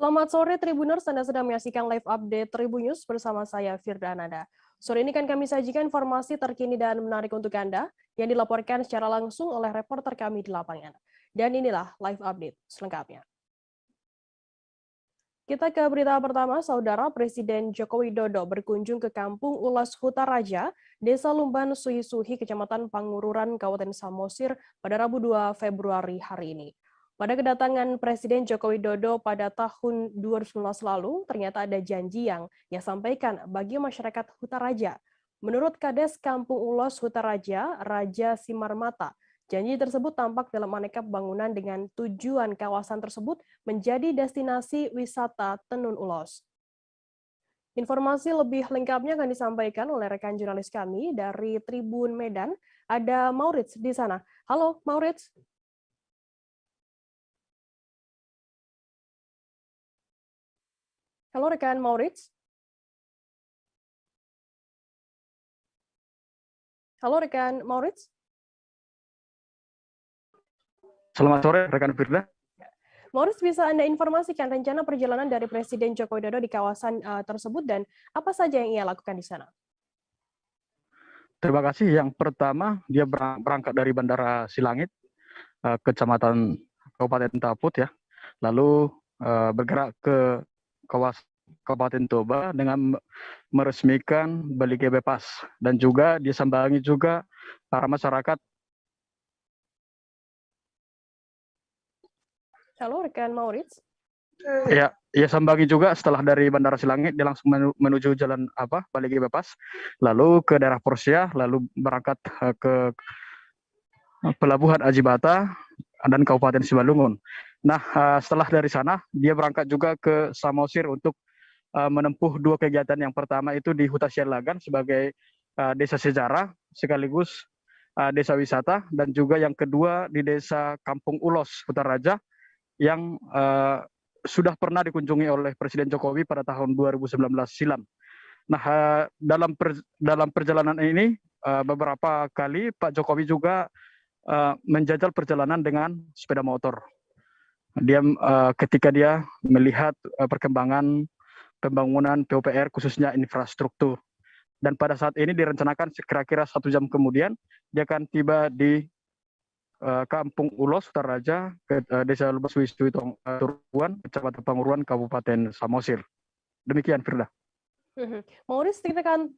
Selamat sore Tribuners, Anda sedang menyaksikan live update Tribunnews bersama saya Firda Ananda. Sore ini kan kami sajikan informasi terkini dan menarik untuk Anda yang dilaporkan secara langsung oleh reporter kami di lapangan. Dan inilah live update selengkapnya. Kita ke berita pertama, Saudara Presiden Joko Widodo berkunjung ke Kampung Ulas Hutaraja, Desa Lumban Suhi-Suhi, Kecamatan Pangururan, Kabupaten Samosir pada Rabu 2 Februari hari ini. Pada kedatangan Presiden Joko Widodo pada tahun 2019 lalu, ternyata ada janji yang ia sampaikan bagi masyarakat Hutaraja. Menurut Kades Kampung Ulas Hutaraja, Raja Simarmata, janji tersebut tampak dalam aneka bangunan dengan tujuan kawasan tersebut menjadi destinasi wisata Tenun Ulos. Informasi lebih lengkapnya akan disampaikan oleh rekan jurnalis kami dari Tribun Medan. Ada Maurits di sana. Halo, Maurits. Halo, rekan Maurits. Halo, rekan Maurits. Selamat sore, rekan Firda. Maurits, bisa Anda informasikan rencana perjalanan dari Presiden Joko Widodo di kawasan tersebut dan apa saja yang ia lakukan di sana? Terima kasih. Yang pertama, dia berangkat dari Bandara Silangit, Kecamatan Kabupaten Taput ya. Lalu bergerak ke Kabupaten Toba dengan meresmikan Balike Bebas dan juga disambangi juga para masyarakat. Halo, rekan Maurits. Ya, sambangi juga setelah dari Bandara Silangit dia langsung menuju jalan Balike Bebas, lalu ke daerah Porsia, lalu berangkat ke Pelabuhan Ajibata dan Kabupaten Simalungun. Nah, setelah dari sana dia berangkat juga ke Samosir untuk menempuh dua kegiatan. Yang pertama itu di Huta Sialagan sebagai desa sejarah sekaligus desa wisata, dan juga yang kedua di Desa Kampung Ulos Hutaraja yang sudah pernah dikunjungi oleh Presiden Jokowi pada tahun 2019 silam. Nah, dalam perjalanan ini beberapa kali Pak Jokowi juga menjajal perjalanan dengan sepeda motor. Dia ketika dia melihat perkembangan pembangunan PUPR khususnya infrastruktur. Dan pada saat ini direncanakan kira-kira 1 jam kemudian dia akan tiba di Kampung Ulos Hutaraja, Desa Lubas Wisnu Turuan, Kecamatan Panguruan, Kabupaten Samosir. Demikian, Firda. Maurits,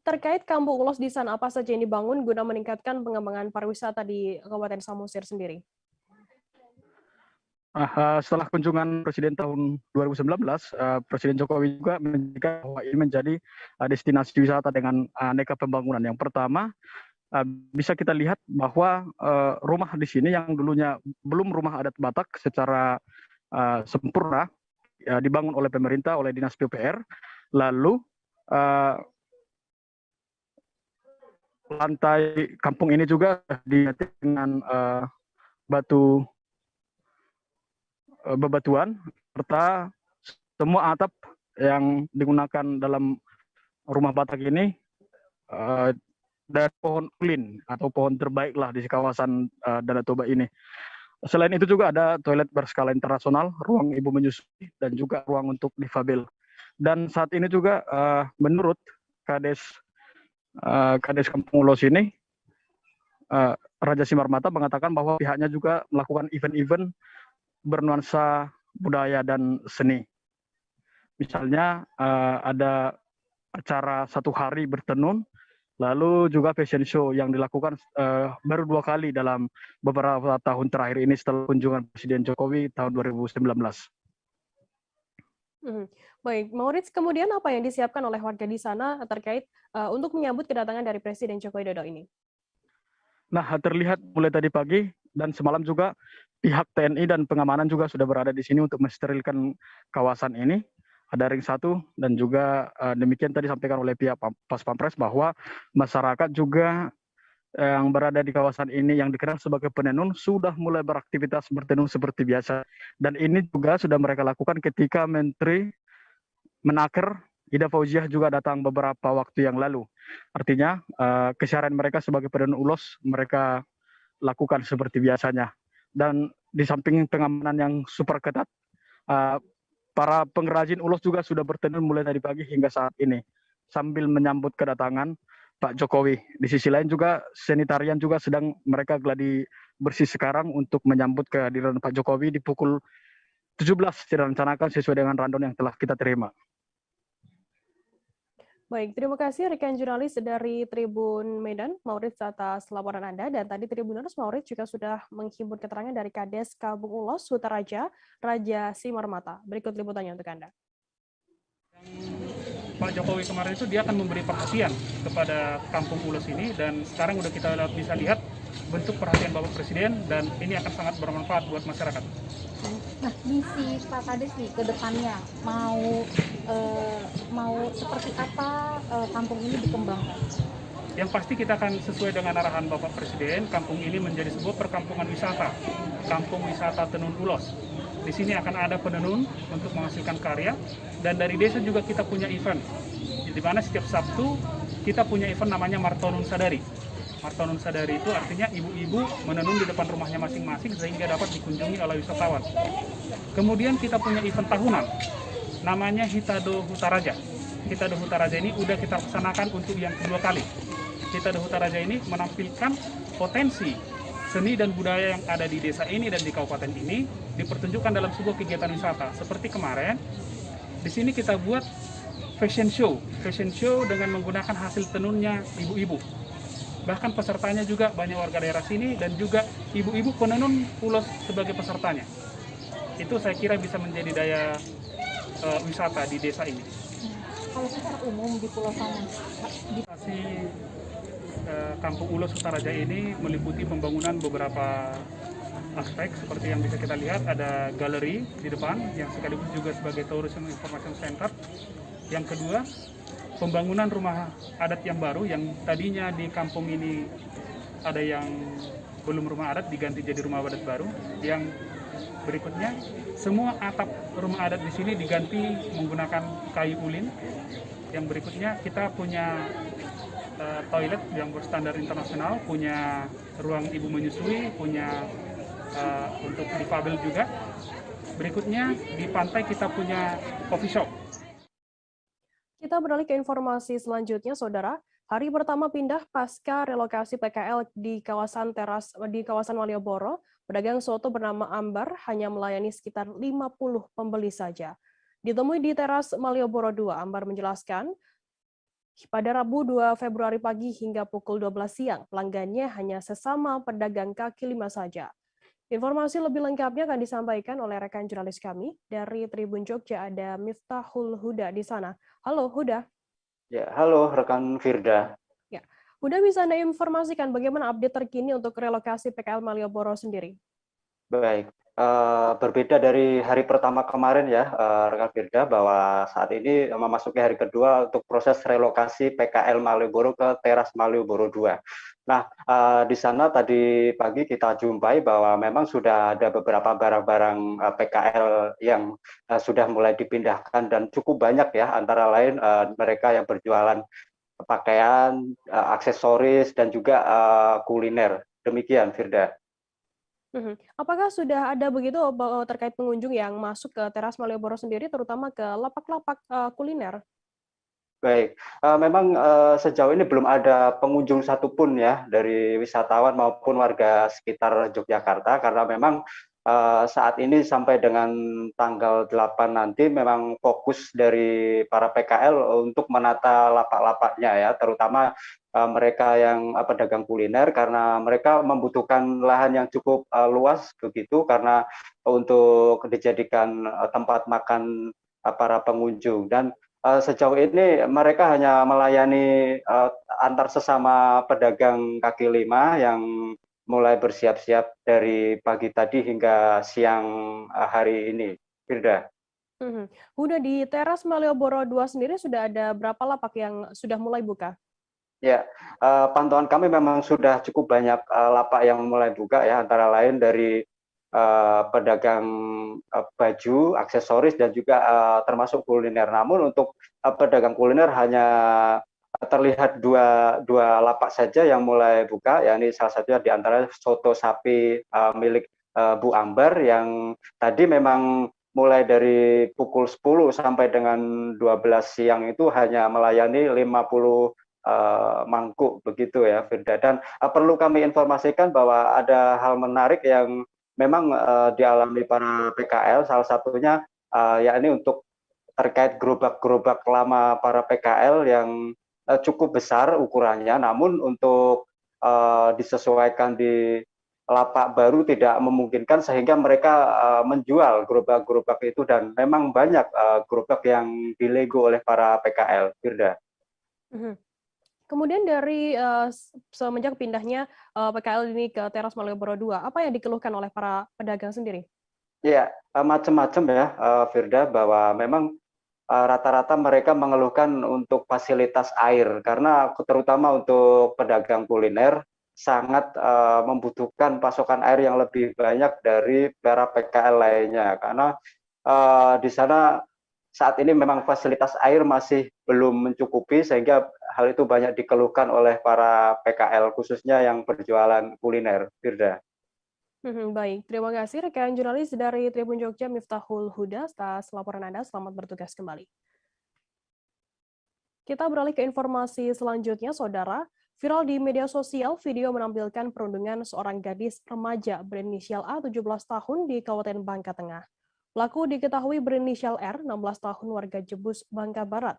terkait Kampung Ulos di sana, apa saja yang dibangun guna meningkatkan pengembangan pariwisata di Kabupaten Samosir sendiri? Setelah kunjungan Presiden tahun 2019, Presiden Jokowi juga menjadikan bahwa ini menjadi destinasi wisata dengan aneka pembangunan. Yang pertama, bisa kita lihat bahwa rumah di sini yang dulunya belum rumah adat Batak secara sempurna dibangun oleh pemerintah, oleh Dinas PUPR. Lalu lantai kampung ini juga diganti dengan bebatuan serta semua atap yang digunakan dalam rumah Batak ini dari pohon ulin atau pohon terbaik lah di kawasan Danau Toba ini. Selain itu juga ada toilet berskala internasional, ruang ibu menyusui, dan juga ruang untuk difabel. Dan saat ini juga menurut Kades Kampung Ulos ini, Raja Simarmata mengatakan bahwa pihaknya juga melakukan event-event bernuansa budaya dan seni. Misalnya ada acara 1 hari bertenun, lalu juga fashion show yang dilakukan baru 2 kali dalam beberapa tahun terakhir ini setelah kunjungan Presiden Jokowi tahun 2019. Baik, Maurits, kemudian apa yang disiapkan oleh warga di sana terkait untuk menyambut kedatangan dari Presiden Joko Widodo ini? Nah, terlihat mulai tadi pagi dan semalam juga pihak TNI dan pengamanan juga sudah berada di sini untuk mensterilkan kawasan ini. Ada ring 1 dan juga demikian tadi disampaikan oleh pihak Pas Pampres bahwa masyarakat juga yang berada di kawasan ini yang dikenal sebagai penenun sudah mulai beraktivitas bertenun seperti biasa. Dan ini juga sudah mereka lakukan ketika Menteri Menaker Ida Fauziah juga datang beberapa waktu yang lalu. Artinya keseharian mereka sebagai penenun ulos mereka lakukan seperti biasanya. Dan di samping pengamanan yang super ketat, para pengrajin ulos juga sudah bertenun mulai dari pagi hingga saat ini sambil menyambut kedatangan Pak Jokowi. Di sisi lain juga sanitarian juga sedang mereka gladi bersih sekarang untuk menyambut kehadiran Pak Jokowi di pukul 17 direncanakan sesuai dengan rundown yang telah kita terima. Baik, terima kasih rekan jurnalis dari Tribun Medan, Maurits atas laporan Anda. Dan tadi Tribuners Maurits juga sudah menghimpun keterangan dari Kades Kampung Ulos, Sutaraja, Raja Simarmata. Berikut liputannya untuk Anda. Pak Jokowi kemarin itu dia akan memberi perhatian kepada Kampung Ulos ini, dan sekarang udah kita bisa lihat bentuk perhatian Bapak Presiden, dan ini akan sangat bermanfaat buat masyarakat. Nah, misi Pak Kades nih ke depannya mau seperti apa kampung ini dikembangkan? Yang pasti kita akan sesuai dengan arahan Bapak Presiden, kampung ini menjadi sebuah perkampungan wisata, kampung wisata tenun ulos. Di sini akan ada penenun untuk menghasilkan karya, dan dari desa juga kita punya event, di mana setiap Sabtu kita punya event namanya Martonun Sadari. Martonun Sadari itu artinya ibu-ibu menenun di depan rumahnya masing-masing sehingga dapat dikunjungi oleh wisatawan. Kemudian kita punya event tahunan, namanya Hitado Hutaraja. Hitado Hutaraja ini udah kita laksanakan untuk yang kedua kali. Hitado Hutaraja ini menampilkan potensi seni dan budaya yang ada di desa ini dan di kabupaten ini dipertunjukkan dalam sebuah kegiatan wisata. Seperti kemarin, di sini kita buat fashion show dengan menggunakan hasil tenunnya ibu-ibu. Bahkan pesertanya juga banyak warga daerah sini dan juga ibu-ibu penenun ulos sebagai pesertanya. Itu saya kira bisa menjadi daya wisata di desa ini. Kalau secara umum di Pulau Saman, Kampung Ulos Sutaraja ini meliputi pembangunan beberapa aspek seperti yang bisa kita lihat, ada galeri di depan yang sekaligus juga sebagai tourism information center. Yang kedua, pembangunan rumah adat yang baru yang tadinya di kampung ini ada yang belum rumah adat diganti jadi rumah adat baru. Yang berikutnya, semua atap rumah adat di sini diganti menggunakan kayu ulin. Yang berikutnya, kita punya toilet yang berstandar internasional, punya ruang ibu menyusui, punya untuk difabel juga. Berikutnya, di pantai kita punya coffee shop. Kita beralih ke informasi selanjutnya, Saudara. Hari pertama pindah pasca relokasi PKL di kawasan Malioboro, pedagang soto bernama Ambar hanya melayani sekitar 50 pembeli saja. Ditemui di teras Malioboro 2, Ambar menjelaskan, pada Rabu 2 Februari pagi hingga pukul 12 siang, pelanggannya hanya sesama pedagang kaki lima saja. Informasi lebih lengkapnya akan disampaikan oleh rekan jurnalis kami dari Tribun Jogja, ada Miftahul Huda di sana. Halo Huda. Ya, halo rekan Firda. Ya, Huda bisa Anda informasikan bagaimana update terkini untuk relokasi PKL Malioboro sendiri? Baik, berbeda dari hari pertama kemarin ya, rekan Firda, bahwa saat ini memasuki hari kedua untuk proses relokasi PKL Malioboro ke teras Malioboro 2. Nah, di sana tadi pagi kita jumpai bahwa memang sudah ada beberapa barang-barang PKL yang sudah mulai dipindahkan dan cukup banyak ya, antara lain mereka yang berjualan pakaian, aksesoris, dan juga kuliner. Demikian, Firda. Apakah sudah ada begitu terkait pengunjung yang masuk ke teras Malioboro sendiri, terutama ke lapak-lapak kuliner? Baik, memang sejauh ini belum ada pengunjung satupun ya dari wisatawan maupun warga sekitar Yogyakarta, karena memang saat ini sampai dengan tanggal 8 nanti memang fokus dari para PKL untuk menata lapak-lapaknya ya, terutama mereka yang pedagang kuliner, karena mereka membutuhkan lahan yang cukup luas begitu, karena untuk dijadikan tempat makan para pengunjung. Dan sejauh ini mereka hanya melayani antar sesama pedagang kaki lima yang mulai bersiap-siap dari pagi tadi hingga siang hari ini. Firda. Udah di teras Malioboro 2 sendiri sudah ada berapa lapak yang sudah mulai buka? Ya, pantauan kami memang sudah cukup banyak lapak yang mulai buka ya, antara lain dari pedagang baju, aksesoris, dan juga termasuk kuliner. Namun untuk pedagang kuliner hanya terlihat dua lapak saja yang mulai buka, yakni salah satunya diantara soto sapi milik Bu Ambar yang tadi memang mulai dari pukul 10 sampai dengan 12 siang itu hanya melayani 50 mangkuk begitu ya, Firda. Dan perlu kami informasikan bahwa ada hal menarik yang memang dialami para PKL, salah satunya yakni untuk terkait gerobak-gerobak lama para PKL yang cukup besar ukurannya, namun untuk disesuaikan di lapak baru tidak memungkinkan sehingga mereka menjual gerobak-gerobak itu dan memang banyak gerobak yang dilego oleh para PKL, Firda. Kemudian dari semenjak pindahnya PKL ini ke teras Malioboro II, apa yang dikeluhkan oleh para pedagang sendiri? Ya, macam-macam ya, Firda, bahwa memang rata-rata mereka mengeluhkan untuk fasilitas air karena terutama untuk pedagang kuliner sangat membutuhkan pasokan air yang lebih banyak dari para PKL lainnya karena di sana saat ini memang fasilitas air masih belum mencukupi sehingga hal itu banyak dikeluhkan oleh para PKL khususnya yang berjualan kuliner, Firda. Baik, terima kasih rekan jurnalis dari Tribun Jogja Miftahul Huda atas laporan Anda. Selamat bertugas kembali. Kita beralih ke informasi selanjutnya, Saudara. Viral di media sosial, video menampilkan perundungan seorang gadis remaja berinisial A 17 tahun di Kabupaten Bangka Tengah. Pelaku diketahui berinisial R, 16 tahun warga Jebus, Bangka Barat.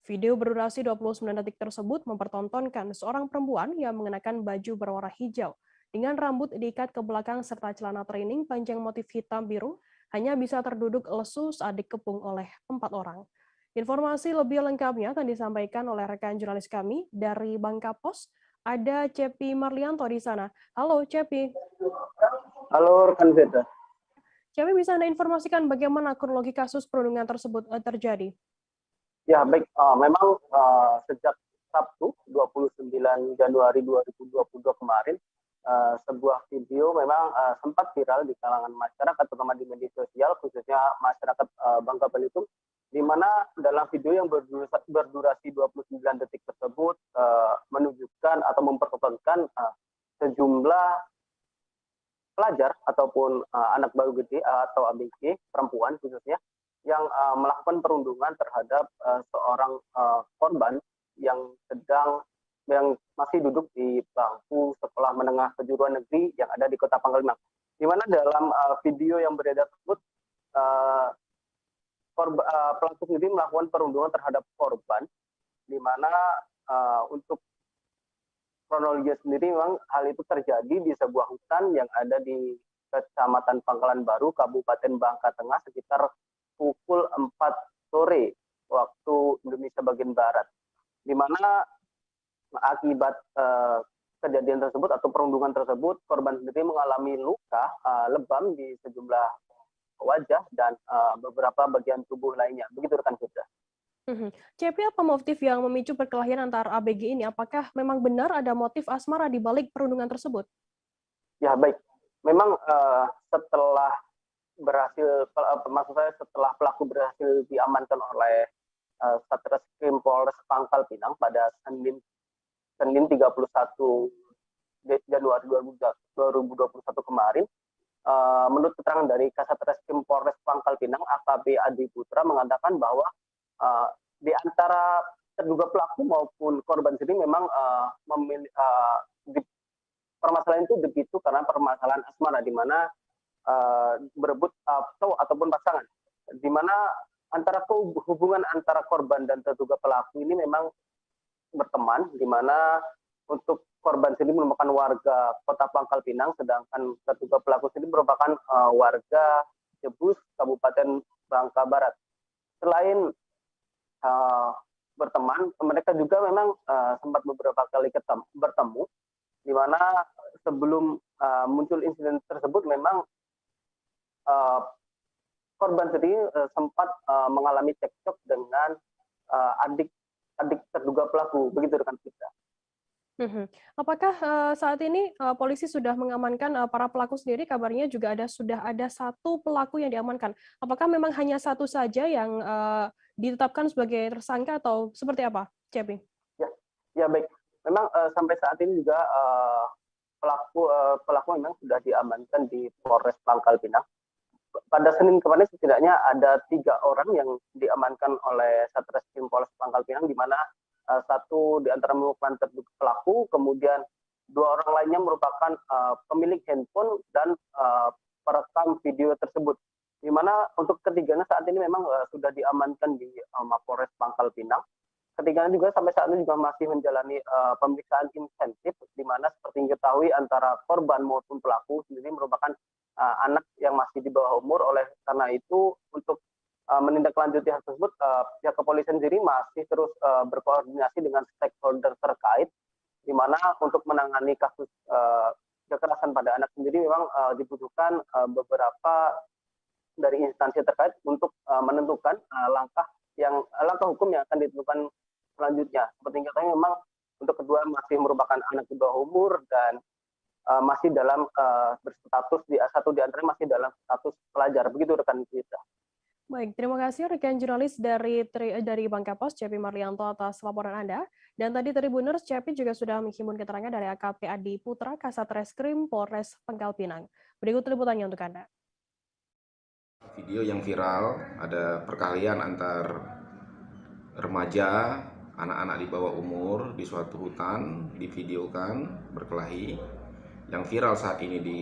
Video berdurasi 29 detik tersebut mempertontonkan seorang perempuan yang mengenakan baju berwarna hijau dengan rambut diikat ke belakang serta celana training panjang motif hitam biru hanya bisa terduduk lesu saat dikepung oleh 4 orang. Informasi lebih lengkapnya akan disampaikan oleh rekan jurnalis kami dari Bangka Pos. Ada Cepi Marlianto di sana. Halo Cepi. Halo rekan Zeta. Cepi, bisa Anda informasikan bagaimana kronologi kasus perundungan tersebut terjadi? Ya baik, memang sejak Sabtu 29 Januari 2022 kemarin, sebuah video memang sempat viral di kalangan masyarakat, terutama di media sosial, khususnya masyarakat Bangka Belitung, di mana dalam video yang berdurasi 29 detik tersebut menunjukkan atau mempertontonkan sejumlah pelajar ataupun anak baru gede atau ABG perempuan khususnya yang melakukan perundungan terhadap seorang korban yang masih duduk di bangku sekolah menengah kejuruan negeri yang ada di Kota Pangkal Pinang. Di mana dalam video yang beredar tersebut pelaku sendiri melakukan perundungan terhadap korban, di mana untuk kronologi sendiri memang hal itu terjadi di sebuah hutan yang ada di Kecamatan Pangkalan Baru, Kabupaten Bangka Tengah sekitar pukul 4 sore waktu Indonesia bagian Barat, di mana akibat kejadian tersebut atau perundungan tersebut korban sendiri mengalami luka lebam di sejumlah wajah dan beberapa bagian tubuh lainnya. Begitu rekan kita. CP, apa motif yang memicu perkelahian antar ABG ini? Apakah memang benar ada motif asmara di balik perundungan tersebut? Ya baik, memang setelah setelah pelaku berhasil diamankan oleh Satreskrim Polres Pangkal Pinang pada Senin 31 Januari 2021 kemarin, menurut keterangan dari Kasat Reskrim Polres Pangkal Pinang, AKP Adi Putra mengatakan bahwa di antara terduga pelaku maupun korban sendiri memang permasalahan itu begitu karena permasalahan asmara, di mana berebut cowok ataupun pasangan, di mana hubungan antara korban dan terduga pelaku ini memang berteman, di mana untuk korban sendiri merupakan warga Kota Pangkal Pinang, sedangkan terduga pelaku sendiri merupakan warga Jebus, Kabupaten Bangka Barat. Selain berteman, mereka juga memang sempat beberapa kali bertemu, di mana sebelum muncul insiden tersebut memang korban sendiri sempat mengalami cekcok dengan adik terduga pelaku. Begitu rekan kita. Apakah saat ini polisi sudah mengamankan para pelaku sendiri? Kabarnya juga sudah ada satu pelaku yang diamankan. Apakah memang hanya satu saja yang ditetapkan sebagai tersangka atau seperti apa, Cepi? Ya baik. Memang sampai saat ini juga pelaku memang sudah diamankan di Polres Pangkal Pinang. pada Senin kemarin setidaknya ada 3 orang yang diamankan oleh Satreskrim Polres Pangkal Pinang, di mana satu di antara merupakan terduga pelaku, kemudian 2 orang lainnya merupakan pemilik handphone dan perekam video tersebut. Di mana untuk ketiganya saat ini memang sudah diamankan di Mapolres Pangkal Pinang. Ketiganya juga sampai saat ini juga masih menjalani pemeriksaan intensif, di mana seperti diketahui antara korban maupun pelaku sendiri merupakan anak yang masih di bawah umur. Oleh karena itu untuk menindaklanjuti hal tersebut, pihak kepolisian sendiri masih terus berkoordinasi dengan stakeholder terkait, di mana untuk menangani kasus kekerasan pada anak sendiri memang dibutuhkan beberapa dari instansi terkait untuk menentukan langkah hukum yang akan ditentukan selanjutnya. Seperti katanya memang untuk kedua masih merupakan anak di bawah umur dan masih dalam berstatus satu di antaranya masih dalam status pelajar. Begitu rekan kita. Baik, terima kasih rekan jurnalis dari Bangka Pos, Cepi Marlianto atas laporan Anda. Dan tadi Tribuners, Cepi juga sudah menghimpun keterangan dari AKP Adi Putra, Kasat Reskrim Polres Pangkal Pinang. Berikut liputannya untuk Anda. Video yang viral, ada perkelahian antar remaja, anak-anak di bawah umur di suatu hutan, divideokan berkelahi. Yang viral saat ini di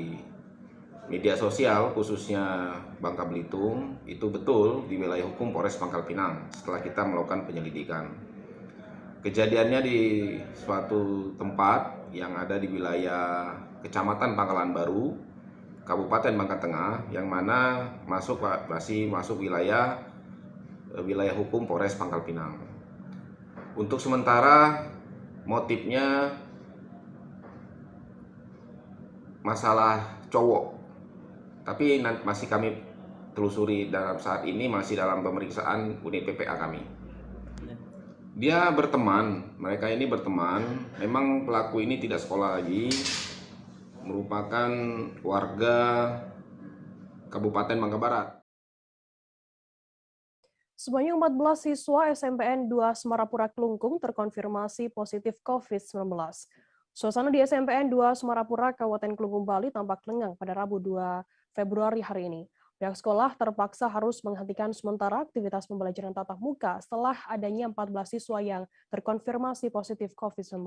media sosial, khususnya Bangka Belitung, itu betul di wilayah hukum Polres Pangkal Pinang setelah kita melakukan penyelidikan. Kejadiannya di suatu tempat yang ada di wilayah Kecamatan Pangkalan Baru, Kabupaten Bangka Tengah, yang mana masih masuk wilayah hukum Polres Pangkal Pinang. Untuk sementara motifnya masalah cowok, tapi masih kami telusuri dalam saat ini, masih dalam pemeriksaan unit PPA kami. Dia berteman, mereka ini berteman, memang pelaku ini tidak sekolah lagi, merupakan warga Kabupaten Bangka Barat. Sebanyak 14 siswa SMPN 2 Semarapura Kelungkung terkonfirmasi positif COVID-19. Suasana di SMPN 2 Semarapura, Kabupaten Kelungkung, Bali tampak lengang pada Rabu 2 Februari hari ini. Pihak sekolah terpaksa harus menghentikan sementara aktivitas pembelajaran tatap muka setelah adanya 14 siswa yang terkonfirmasi positif COVID-19.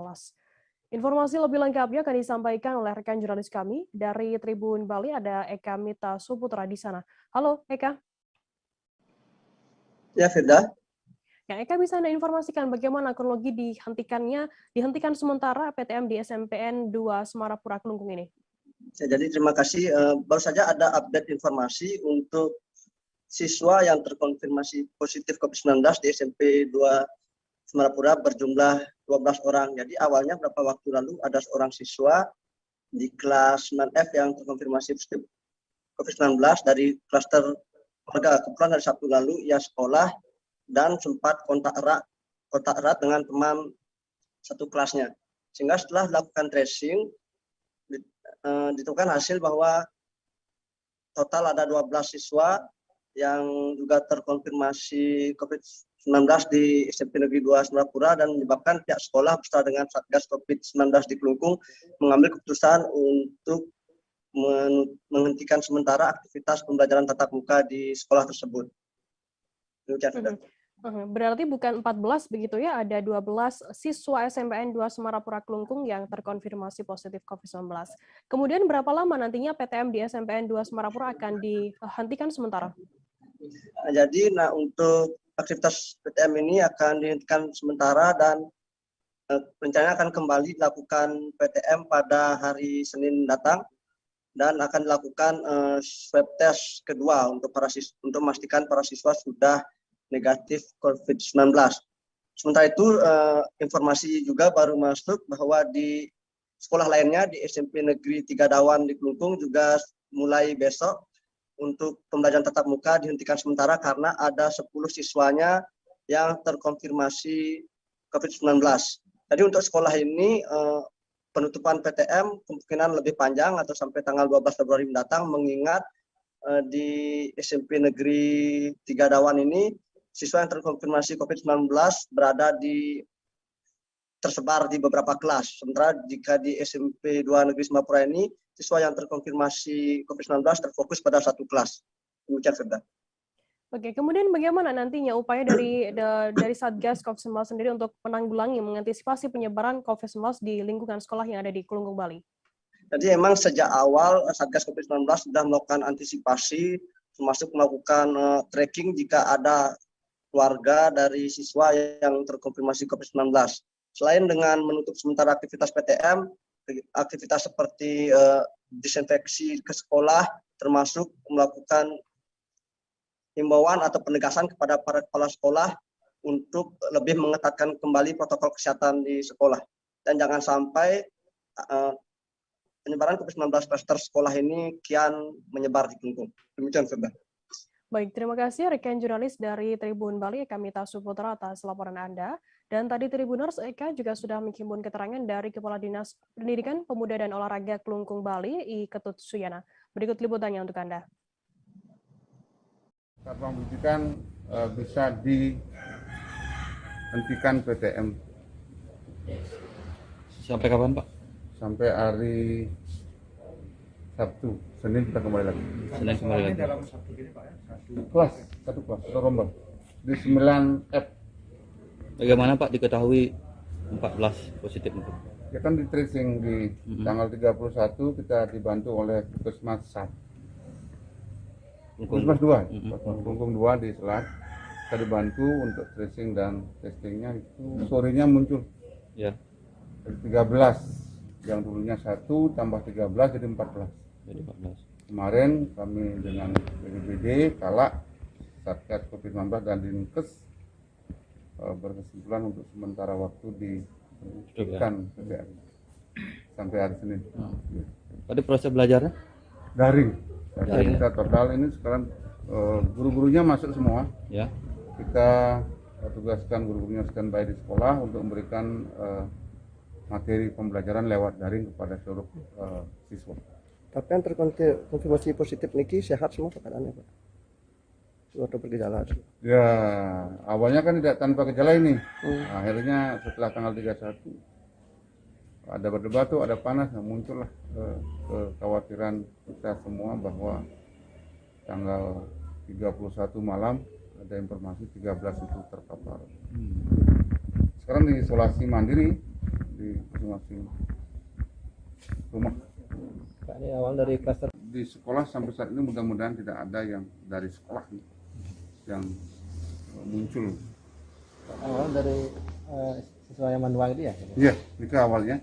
Informasi lebih lengkapnya akan disampaikan oleh rekan jurnalis kami dari Tribun Bali, ada Eka Mita Suputra di sana. Halo Eka. Ya, Firda. Ya, Eka, bisa Anda informasikan bagaimana kronologi dihentikan sementara PTM di SMPN 2 Semarapura Kelungkung ini? Ya, jadi terima kasih. Baru saja ada update informasi untuk siswa yang terkonfirmasi positif COVID-19 di SMP 2 Semarapura berjumlah 12 orang. Jadi awalnya beberapa waktu lalu ada seorang siswa di kelas 9F yang terkonfirmasi positif COVID-19 dari klaster keluarga. Kebetulan dari Sabtu lalu ia sekolah dan sempat kontak erat dengan teman satu kelasnya. Sehingga setelah dilakukan tracing, ditemukan hasil bahwa total ada 12 siswa yang juga terkonfirmasi COVID-19 di SMP Negeri 2 Semarapura, dan menyebabkan pihak sekolah beserta dengan Satgas COVID-19 di Kelungkung mengambil keputusan untuk menghentikan sementara aktivitas pembelajaran tatap muka di sekolah tersebut. Berarti bukan 14 begitu ya, ada 12 siswa SMPN 2 Semarapura Kelungkung yang terkonfirmasi positif COVID-19. Kemudian berapa lama nantinya PTM di SMPN 2 Semarapura akan dihentikan sementara? Nah, jadi untuk aktivitas PTM ini akan dihentikan sementara dan rencananya akan kembali dilakukan PTM pada hari Senin datang, dan akan dilakukan swab test kedua untuk memastikan para siswa sudah negatif COVID-19. Sementara itu, informasi juga baru masuk bahwa di sekolah lainnya di SMP Negeri 3 Dawan di Kelungkung juga mulai besok untuk pembelajaran tatap muka dihentikan sementara karena ada 10 siswanya yang terkonfirmasi COVID-19. Jadi untuk sekolah ini penutupan PTM kemungkinan lebih panjang atau sampai tanggal 12 Februari mendatang, mengingat di SMP Negeri 3 Dawan ini siswa yang terkonfirmasi COVID-19 tersebar di beberapa kelas. Sementara jika di SMP 2 Negeri Semarapura ini, siswa yang terkonfirmasi COVID-19 terfokus pada satu kelas. Demikian, Firda. Oke, kemudian bagaimana nantinya upaya dari Satgas COVID-19 sendiri untuk menanggulangi, mengantisipasi penyebaran COVID-19 di lingkungan sekolah yang ada di Kelungkung, Bali? Jadi memang sejak awal Satgas COVID-19 sudah melakukan antisipasi, termasuk melakukan tracking jika ada keluarga dari siswa yang terkonfirmasi COVID-19. Selain dengan menutup sementara aktivitas PTM, aktivitas seperti disinfeksi ke sekolah, termasuk melakukan himbauan atau penegasan kepada para kepala sekolah untuk lebih mengetatkan kembali protokol kesehatan di sekolah. Dan jangan sampai penyebaran COVID-19 klaster sekolah ini kian menyebar di Kelungkung. Demikian, Firda. Baik, terima kasih rekan jurnalis dari Tribun Bali, Eka Mita Suputra atas laporan Anda. Dan tadi Tribuners, Eka juga sudah menghimpun keterangan dari Kepala Dinas Pendidikan, Pemuda dan Olahraga Kelungkung Bali, I Ketut Suyana. Berikut liputannya untuk Anda. Satuan pendidikan bisa dihentikan PTM. Sampai kapan, Pak? Sampai hari Sabtu, Senin kita kembali lagi. Senin kembali lagi. Satu rombel di 9F. Bagaimana Pak diketahui 14 positif itu? Ya kan di tracing di tanggal 31 kita dibantu oleh Puskesmas 2, Kelungkung 2 di Selat. Kita dibantu untuk tracing dan testingnya itu sorenya muncul. Ya. 13 yang dulunya 1 tambah 13 jadi 14. Jadi 14. Kemarin kami dengan BPBD, Kalak, Satgas COVID-19 dan Dinkes berkesimpulan untuk sementara waktu dihentikan PTM sampai hari Senin. Tadi proses belajarnya? Daring. Kita total ini sekarang guru-gurunya masuk semua. Ya. Kita tugaskan guru-gurunya standby di sekolah untuk memberikan materi pembelajaran lewat daring kepada seluruh siswa. Tapi yang terkonfirmasi positif niki sehat semua keadaannya, Pak? Atau bergejala? Ya, awalnya kan tidak tanpa gejala ini. Akhirnya setelah tanggal 31 ada berdebat, ada panas, muncullah kekhawatiran kita semua bahwa tanggal 31 malam ada informasi 13 itu terpapar. Sekarang diisolasi mandiri di masing-masing rumah. Ini awal dari klaster Di sekolah sampai saat ini mudah-mudahan tidak ada yang dari sekolah yang muncul. awal dari siswa yang manual itu ya? Iya, itu awalnya.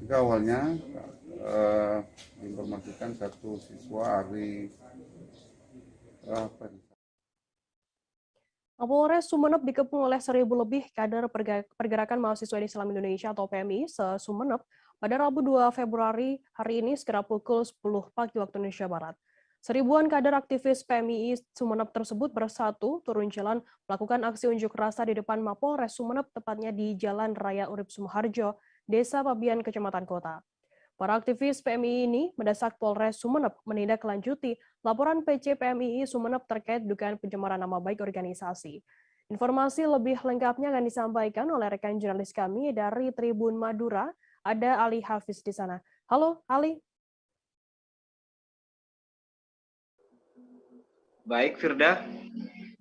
Itu awalnya diinformasikan satu siswa hari Mapolres Sumeneb dikepung oleh 1.000 lebih kader Pergerakan Mahasiswa Islam Indonesia atau PMI se-Sumeneb pada Rabu 2 Februari hari ini sekitar pukul 10 pagi waktu Indonesia Barat. Seribuan kader aktivis PMI Sumeneb tersebut bersatu turun jalan melakukan aksi unjuk rasa di depan Mapolres Sumeneb, tepatnya di Jalan Raya Urip Sumoharjo, Desa Pabian, Kecamatan Kota. Para aktivis PMI ini mendesak Polres Sumeneb menindaklanjuti laporan PC PMII Sumeneb terkait dugaan pencemaran nama baik organisasi. Informasi lebih lengkapnya akan disampaikan oleh rekan jurnalis kami dari Tribun Madura, ada Ali Hafiz di sana. Halo, Ali. Baik, Firda.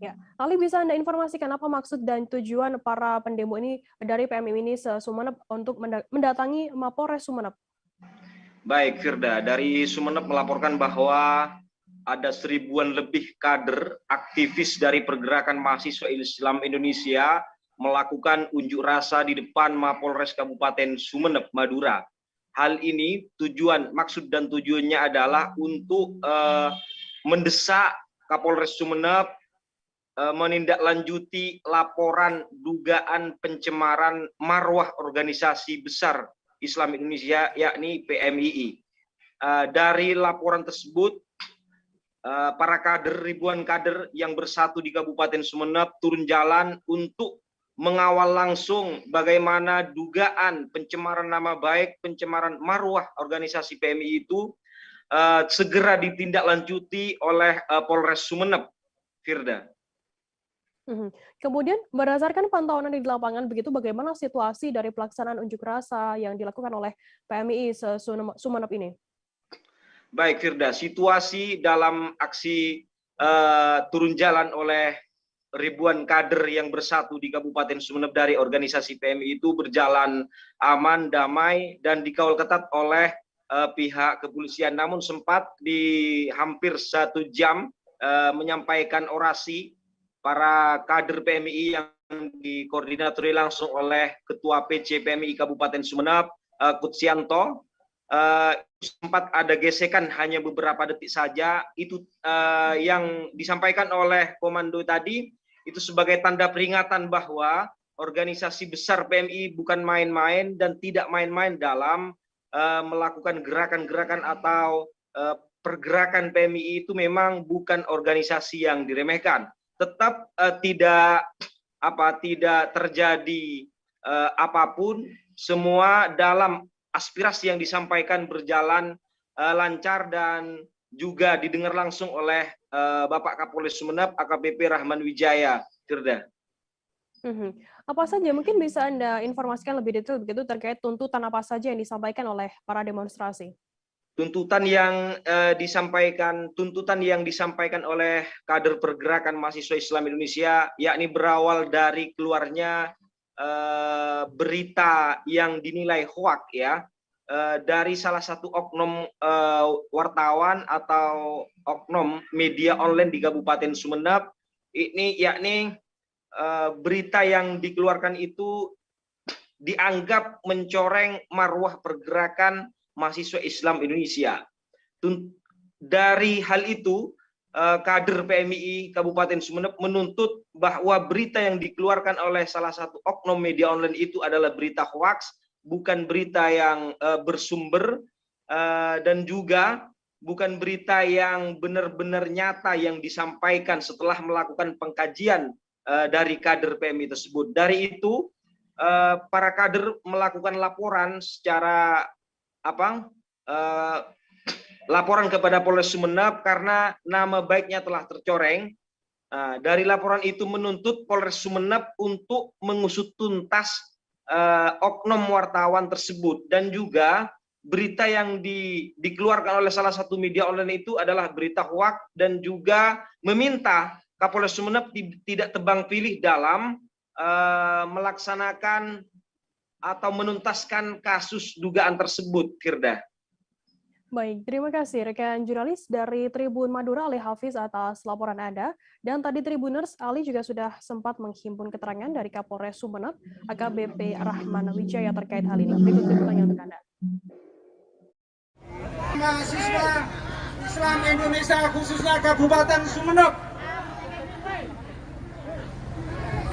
Ya, Ali, bisa Anda informasikan apa maksud dan tujuan para pendemo ini dari PMI ini se-Sumeneb untuk mendatangi Mapolres Sumeneb? Baik, Firda. Dari Sumeneb melaporkan bahwa ada 1000-an lebih kader aktivis dari Pergerakan Mahasiswa Islam Indonesia melakukan unjuk rasa di depan Mapolres Kabupaten Sumeneb, Madura. Hal ini maksud dan tujuannya adalah untuk mendesak Kapolres Sumeneb menindaklanjuti laporan dugaan pencemaran marwah organisasi besar Islam Indonesia, yakni PMII. Dari laporan tersebut, para ribuan kader yang bersatu di Kabupaten Sumeneb turun jalan untuk mengawal langsung bagaimana dugaan pencemaran nama baik, pencemaran marwah organisasi PMII itu segera ditindaklanjuti oleh Polres Sumeneb, Firda. Kemudian berdasarkan pantauan di lapangan, begitu bagaimana situasi dari pelaksanaan unjuk rasa yang dilakukan oleh PMII Sumeneb ini? Baik, Firda. Situasi dalam aksi turun jalan oleh ribuan kader yang bersatu di Kabupaten Sumeneb dari organisasi PMI itu berjalan aman, damai, dan dikawal ketat oleh pihak kepolisian. Namun sempat di hampir 1 jam menyampaikan orasi para kader PMI yang dikoordinatori langsung oleh Ketua PC PMI Kabupaten Sumeneb, Kutsianto. Sempat ada gesekan hanya beberapa detik saja. Itu yang disampaikan oleh komando tadi itu sebagai tanda peringatan bahwa organisasi besar PMI bukan main-main dan tidak main-main dalam melakukan gerakan-gerakan atau pergerakan PMI itu memang bukan organisasi yang diremehkan. Tetap tidak terjadi apapun, semua dalam aspirasi yang disampaikan berjalan lancar dan juga didengar langsung oleh Bapak Kapolres Sumeneb AKBP Rahman Wijaya. Firda. Apa saja mungkin bisa Anda informasikan lebih detail begitu terkait tuntutan apa saja yang disampaikan oleh para demonstrasi? Tuntutan yang disampaikan oleh kader pergerakan mahasiswa Islam Indonesia, yakni berawal dari keluarnya berita yang dinilai hoak ya, dari salah satu oknum wartawan atau oknum media online di Kabupaten Sumeneb, ini yakni berita yang dikeluarkan itu dianggap mencoreng marwah pergerakan mahasiswa Islam Indonesia. Dari hal itu, kader PMI Kabupaten Sumeneb menuntut bahwa berita yang dikeluarkan oleh salah satu oknum media online itu adalah berita hoaks, bukan berita yang bersumber, dan juga bukan berita yang benar-benar nyata yang disampaikan setelah melakukan pengkajian dari kader PMI tersebut. Dari itu, para kader melakukan laporan secara laporan kepada Polres Sumeneb karena nama baiknya telah tercoreng. Dari laporan itu menuntut Polres Sumeneb untuk mengusut tuntas oknum wartawan tersebut, dan juga berita yang dikeluarkan oleh salah satu media online itu adalah berita hoaks, dan juga meminta Kapolres Sumeneb tidak tebang pilih dalam melaksanakan atau menuntaskan kasus dugaan tersebut, Firda. Baik, terima kasih rekan jurnalis dari Tribun Madura Ali Hafiz atas laporan Anda. Dan tadi Tribuners, Ali juga sudah sempat menghimpun keterangan dari Kapolres Sumeneb, AKBP Rahman Wijaya terkait hal ini. Berikut liputannya untuk Anda. Mahasiswa Islam Indonesia khususnya Kabupaten Sumeneb,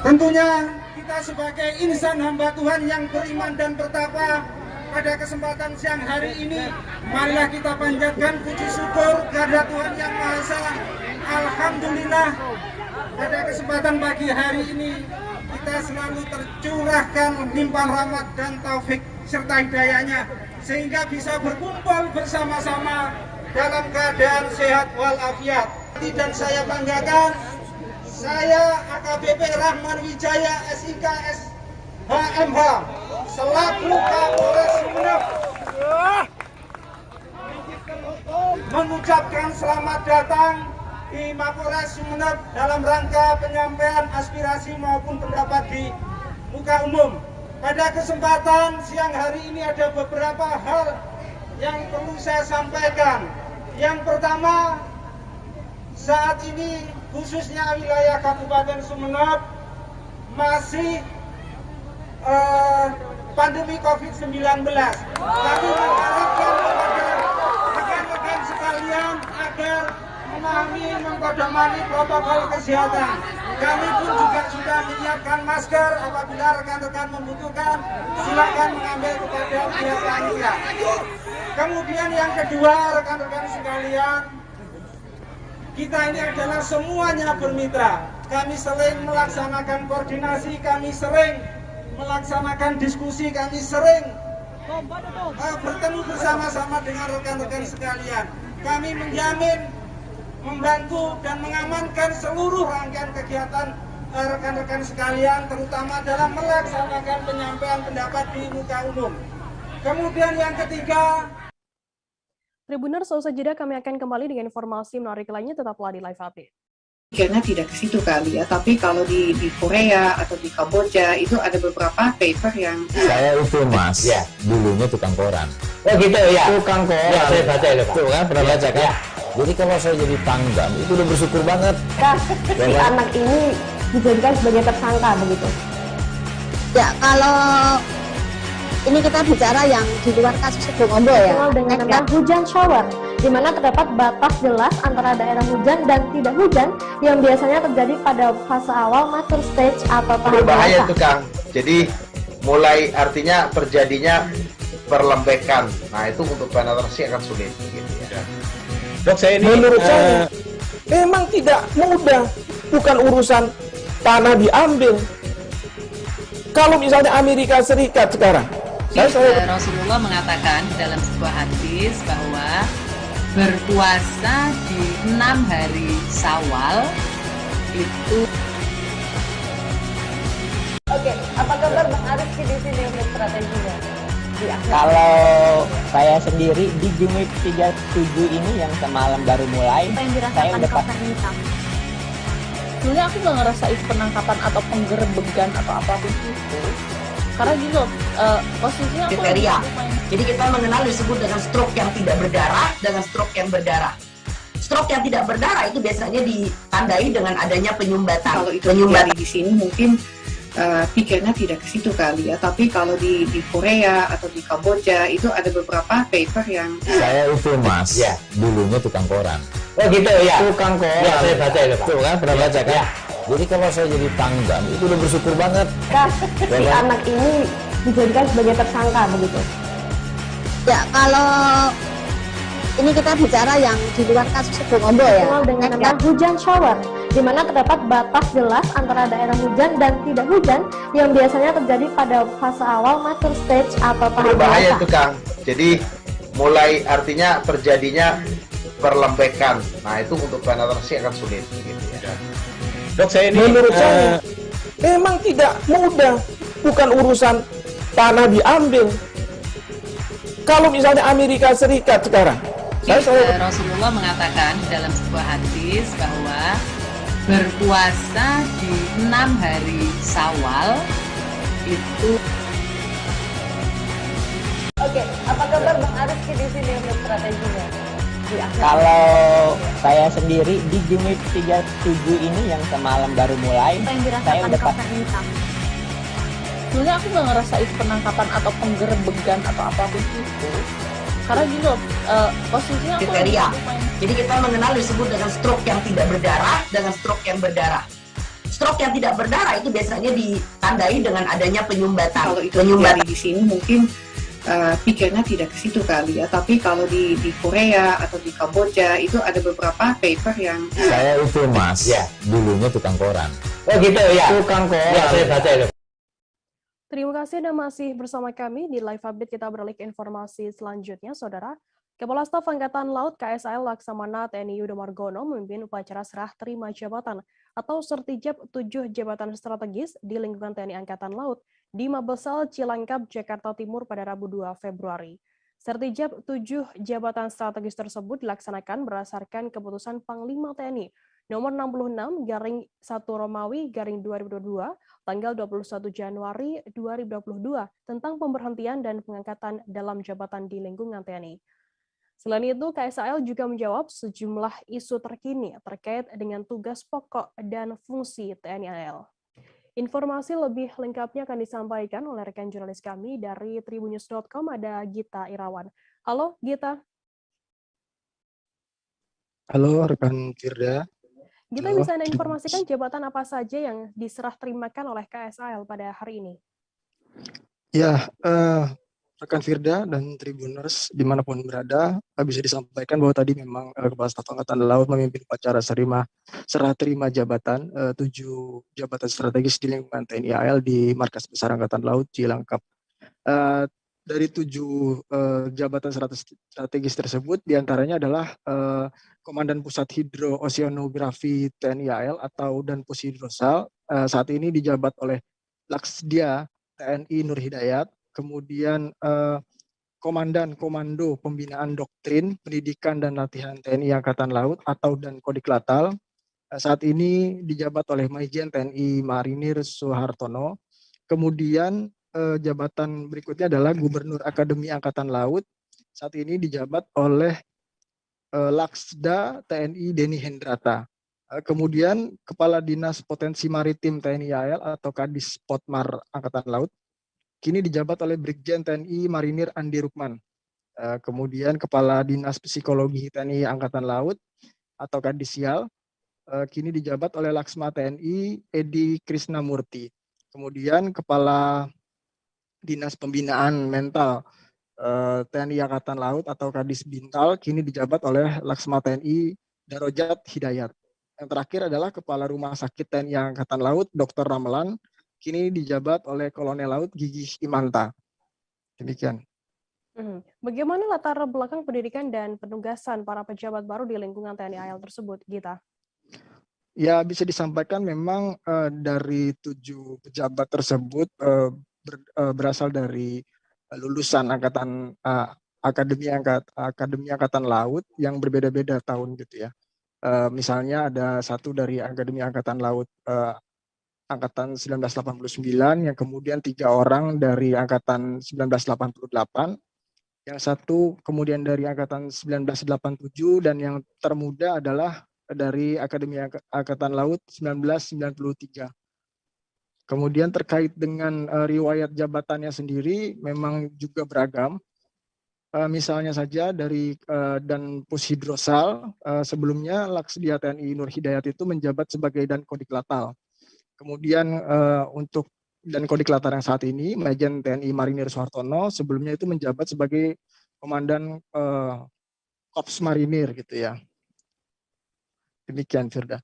tentunya kita sebagai insan hamba Tuhan yang beriman dan bertakwa, pada kesempatan siang hari ini, marilah kita panjatkan puji syukur kepada Tuhan Yang Maha Esa. Alhamdulillah, pada kesempatan pagi hari ini, kita selalu tercurahkan limpahan rahmat dan taufik serta hidayahnya, sehingga bisa berkumpul bersama-sama dalam keadaan sehat walafiat. Dan saya banggakan, saya AKBP Rahman Wijaya SIK HMH selaku Kapolres Sumeneb mengucapkan selamat datang di Mapolres Sumeneb dalam rangka penyampaian aspirasi maupun pendapat di muka umum. Pada kesempatan siang hari ini ada beberapa hal yang perlu saya sampaikan. Yang pertama, saat ini khususnya wilayah Kabupaten Sumeneb masih pandemi COVID-19. Kami mengharapkan kepada rekan-rekan sekalian agar memahami, mempedomani protokol kesehatan. Kami pun juga sudah menyiapkan masker. Apabila rekan-rekan membutuhkan, silakan mengambil kepada pihak panitia. Kemudian yang kedua, rekan-rekan sekalian, kita ini adalah semuanya bermitra. Kami sering melaksanakan koordinasi, kami sering melaksanakan diskusi, kami sering bertemu bersama-sama dengan rekan-rekan sekalian. Kami menjamin, membantu dan mengamankan seluruh rangkaian kegiatan rekan-rekan sekalian, terutama dalam melaksanakan penyampaian pendapat di muka umum. Kemudian yang ketiga, Tribuners, seusai jeda kami akan kembali dengan informasi menarik lainnya, tetaplah di Live Update. Karena tidak ke situ kali ya, tapi kalau di Korea atau di Kamboja itu ada beberapa paper yang saya itu mas, ya dulunya tukang koran. Oh gitu ya, tukang koran. Ya saya baca itu Pak. Tuh kan pernah baca kan? Ya. Jadi kalau saya jadi pangdam itu udah bersyukur banget. Si anak ini dijadikan sebagai tersangka begitu. Ya kalau ini kita bicara yang di luar kasus Sebongombo ya. Dengan nama hujan shower, di mana terdapat batas jelas antara daerah hujan dan tidak hujan yang biasanya terjadi pada fase awal master stage atau tahap berbahaya dewasa. itu Kang. Jadi mulai artinya terjadinya perlembekan. Nah itu untuk penetrasi akan sulit. Gitu ya. Dok, saya ini menurut saya memang tidak mudah, bukan urusan tanah diambil. Kalau misalnya Amerika Serikat sekarang, Rasulullah mengatakan dalam sebuah hadis bahwa berpuasa di 6 hari Syawal itu. Oke, apa kabar Bang Arifki di sini untuk strateginya? Kalau saya sendiri di Jumit 37 ini yang semalam baru mulai, saya udah Sebenarnya aku nggak ngerasain penangkapan atau penggerbegan atau apapun itu, karena gitu posisinya aku kriteria. Jadi kita mengenal disebut dengan stroke yang tidak berdarah dengan stroke yang berdarah. Stroke yang tidak berdarah itu biasanya ditandai dengan adanya penyumbatan. Kalau itu terjadi di sini mungkin pikirnya tidak ke situ kali ya, tapi kalau di Korea atau di Kamboja itu ada beberapa paper yang saya itu mas, ya dulunya tukang koran. Oh gitu ya, tukang koran. Ya saya baca itu Pak. Tuh kan pernah baca kan? Ya. Jadi kalau saya jadi pangdam itu udah bersyukur banget. Si anak ini dijadikan sebagai tersangka begitu. Ya kalau ini kita bicara yang di luar kasus Sebongombo ya. Dengan nama hujan shower, di mana terdapat batas jelas antara daerah hujan dan tidak hujan yang biasanya terjadi pada fase awal master stage atau tahap berbahaya dewasa. itu Kang. Jadi mulai artinya terjadinya perlembekan. Nah itu untuk penetrasi akan sulit. Gitu ya. Dok, saya ini menurut saya memang tidak mudah, bukan urusan tanah diambil. Kalau misalnya Amerika Serikat sekarang, Rasulullah mengatakan dalam sebuah hadis bahwa berpuasa di 6 hari Syawal itu. Oke, apa kabar Bang Arifki di sini untuk strateginya? Kalau saya sendiri di Jumit 37 ini yang semalam baru mulai, saya udah Sebenarnya aku nggak ngerasain penangkapan atau penggerbegan atau apapun itu, karena gitu posisinya aku kriteria. Jadi kita mengenal disebut dengan stroke yang tidak berdarah dengan stroke yang berdarah. Stroke yang tidak berdarah itu biasanya ditandai dengan adanya penyumbatan. Kalau itu terjadi di sini mungkin pikirnya tidak ke situ kali ya, tapi kalau di Korea atau di Kamboja itu ada beberapa paper yang saya itu mas, ya dulunya tukang koran. Oh gitu ya, tukang koran. Ya saya baca itu. Terima kasih Anda masih bersama kami di Live Update. Kita beralih ke informasi selanjutnya, Saudara. Kepala Staf Angkatan Laut KSAL Laksamana TNI Yudo Margono memimpin upacara serah terima jabatan atau sertijab 7 jabatan strategis di lingkungan TNI Angkatan Laut di Mabesal Cilangkap, Jakarta Timur pada Rabu 2 Februari. Sertijab 7 jabatan strategis tersebut dilaksanakan berdasarkan keputusan Panglima TNI nomor 66 garing 1 Romawi garing 2022 tanggal 21 Januari 2022 tentang pemberhentian dan pengangkatan dalam jabatan di lingkungan TNI. Selain itu, KSAL juga menjawab sejumlah isu terkini terkait dengan tugas pokok dan fungsi TNI AL. Informasi lebih lengkapnya akan disampaikan oleh rekan jurnalis kami dari tribunnews.com, ada Gita Irawan. Halo, Gita. Halo, rekan Firda. Gita, bisa Anda informasikan jabatan apa saja yang diserah terimakan oleh KSAL pada hari ini? Ya, rekan Firda dan Tribuners dimanapun berada, bisa disampaikan bahwa tadi memang Kepala Staf Angkatan Laut memimpin upacara serah terima jabatan 7 jabatan strategis di lingkungan TNI AL di Markas Besar Angkatan Laut Cilangkap. Dari 7 jabatan strategis tersebut, diantaranya adalah Komandan Pusat Hidro-Oceanografi TNI AL atau Danpos Hidrosal, saat ini dijabat oleh Laksdia TNI Nur Hidayat. Kemudian Komandan Komando Pembinaan Doktrin, Pendidikan dan Latihan TNI Angkatan Laut atau dan Kodiklatal. Saat ini dijabat oleh Majen TNI Marinir Soehartono. Kemudian jabatan berikutnya adalah Gubernur Akademi Angkatan Laut. Saat ini dijabat oleh Laksda TNI Denny Hendrata. Kemudian Kepala Dinas Potensi Maritim TNI AL atau Kadis Potmar Angkatan Laut kini dijabat oleh Brigjen TNI Marinir Andi Rukman. Kemudian Kepala Dinas Psikologi TNI Angkatan Laut atau Kadisial kini dijabat oleh Laksma TNI Edi Krisnamurti. Kemudian Kepala Dinas Pembinaan Mental TNI Angkatan Laut atau Kadis Bintal kini dijabat oleh Laksma TNI Darojat Hidayat. Yang terakhir adalah Kepala Rumah Sakit TNI Angkatan Laut Dr. Ramelan kini dijabat oleh Kolonel Laut Gigih Imanta. Demikian. Bagaimana latar belakang pendidikan dan penugasan para pejabat baru di lingkungan TNI AL tersebut, Gita? Ya, bisa disampaikan memang dari 7 pejabat tersebut berasal dari lulusan Akademi Angkatan Laut yang berbeda-beda tahun gitu ya. Misalnya ada satu dari Akademi Angkatan Laut Angkatan 1989, yang kemudian 3 orang dari Angkatan 1988, yang satu kemudian dari Angkatan 1987, dan yang termuda adalah dari Akademi Angkatan Laut 1993. Kemudian terkait dengan riwayat jabatannya sendiri memang juga beragam. Misalnya saja dari Dan Pushidrosal, sebelumnya Laksdia TNI Nur Hidayat itu menjabat sebagai Dan Kodiklatal. Kemudian untuk Dan Kodiklatal yang saat ini, Majen TNI Marinir Soehartono, sebelumnya itu menjabat sebagai Komandan Korps Marinir gitu ya. Demikian, Firda.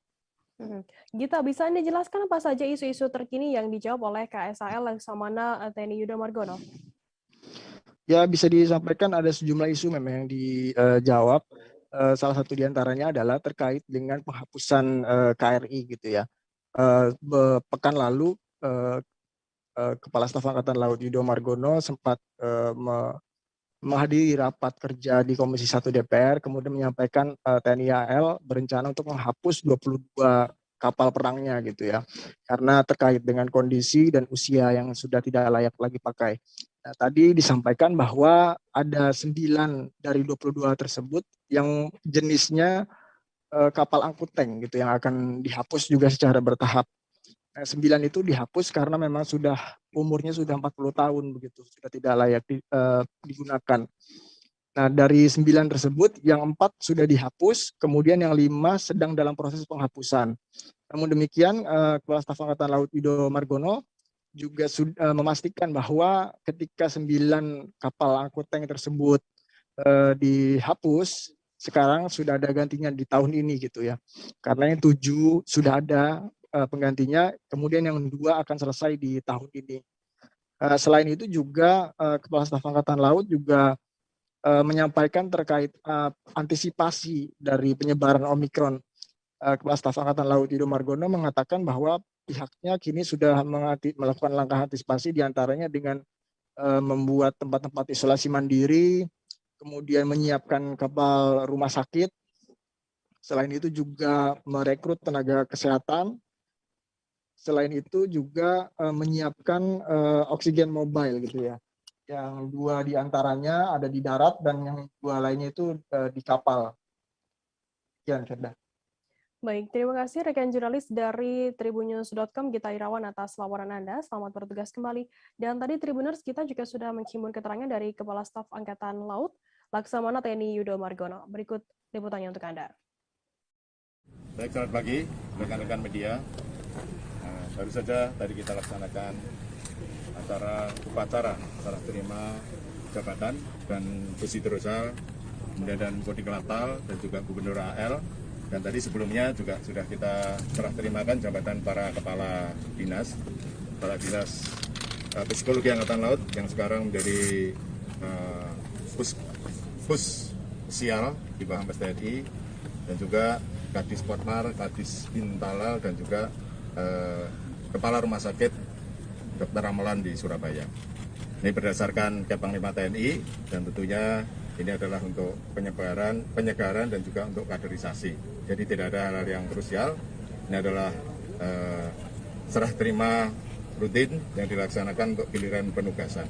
Gita, bisa Anda jelaskan apa saja isu-isu terkini yang dijawab oleh KSAL Laksamana TNI Yudo Margono? Ya, bisa disampaikan ada sejumlah isu memang yang dijawab. Salah satu diantaranya adalah terkait dengan penghapusan KRI gitu ya. Pekan lalu Kepala Staf Angkatan Laut Yudo Margono sempat menghadiri rapat kerja di Komisi 1 DPR, kemudian menyampaikan TNI AL berencana untuk menghapus 22 kapal perangnya gitu ya, karena terkait dengan kondisi dan usia yang sudah tidak layak lagi pakai. Nah, tadi disampaikan bahwa ada 9 dari 22 tersebut yang jenisnya kapal angkut tank gitu yang akan dihapus juga secara bertahap. 9 itu dihapus karena memang umurnya sudah 40 tahun begitu, sudah tidak layak digunakan. Nah, dari 9 tersebut yang 4 sudah dihapus, kemudian yang 5 sedang dalam proses penghapusan. Namun demikian, Kepala Staf Angkatan Laut Yudo Margono juga sudah memastikan bahwa ketika 9 kapal angkut tank tersebut dihapus, sekarang sudah ada gantinya di tahun ini gitu ya. Karena yang 7 sudah ada penggantinya, kemudian yang 2 akan selesai di tahun ini. Selain itu juga Kepala Staf Angkatan Laut juga menyampaikan terkait antisipasi dari penyebaran Omikron. Kepala Staf Angkatan Laut Yudo Margono mengatakan bahwa pihaknya kini sudah melakukan langkah antisipasi, diantaranya dengan membuat tempat-tempat isolasi mandiri, kemudian menyiapkan kapal rumah sakit. Selain itu juga merekrut tenaga kesehatan. Selain itu juga menyiapkan oksigen mobile gitu ya. Yang 2 diantaranya ada di darat dan yang 2 lainnya itu di kapal. Sekian, Firda. Baik, terima kasih rekan jurnalis dari tribunnews.com Gita Irawan atas laporan Anda. Selamat bertugas kembali. Dan tadi Tribuners kita juga sudah menghimpun keterangan dari Kepala Staf Angkatan Laut Laksamana TNI Yudo Margono. Berikut liputannya untuk Anda. Baik, selamat pagi rekan-rekan media. Baru saja tadi kita laksanakan upacara serah terima jabatan dan Pushidrosal, kemudian dan Kodiklatal dan juga Gubernur AL. Dan tadi sebelumnya juga sudah kita serah terimakan jabatan para kepala dinas Psikologi Angkatan Laut yang sekarang menjadi Pusial di bawah Mabes TNI, dan juga Kadis Potmar, Kadis Bintalal, dan juga Kepala Rumah Sakit Dr. Ramelan di Surabaya. Ini berdasarkan Kep Panglima TNI dan tentunya ini adalah untuk penyegaran dan juga untuk kaderisasi. Jadi tidak ada hal-hal yang krusial. Ini adalah serah terima rutin yang dilaksanakan untuk giliran penugasan.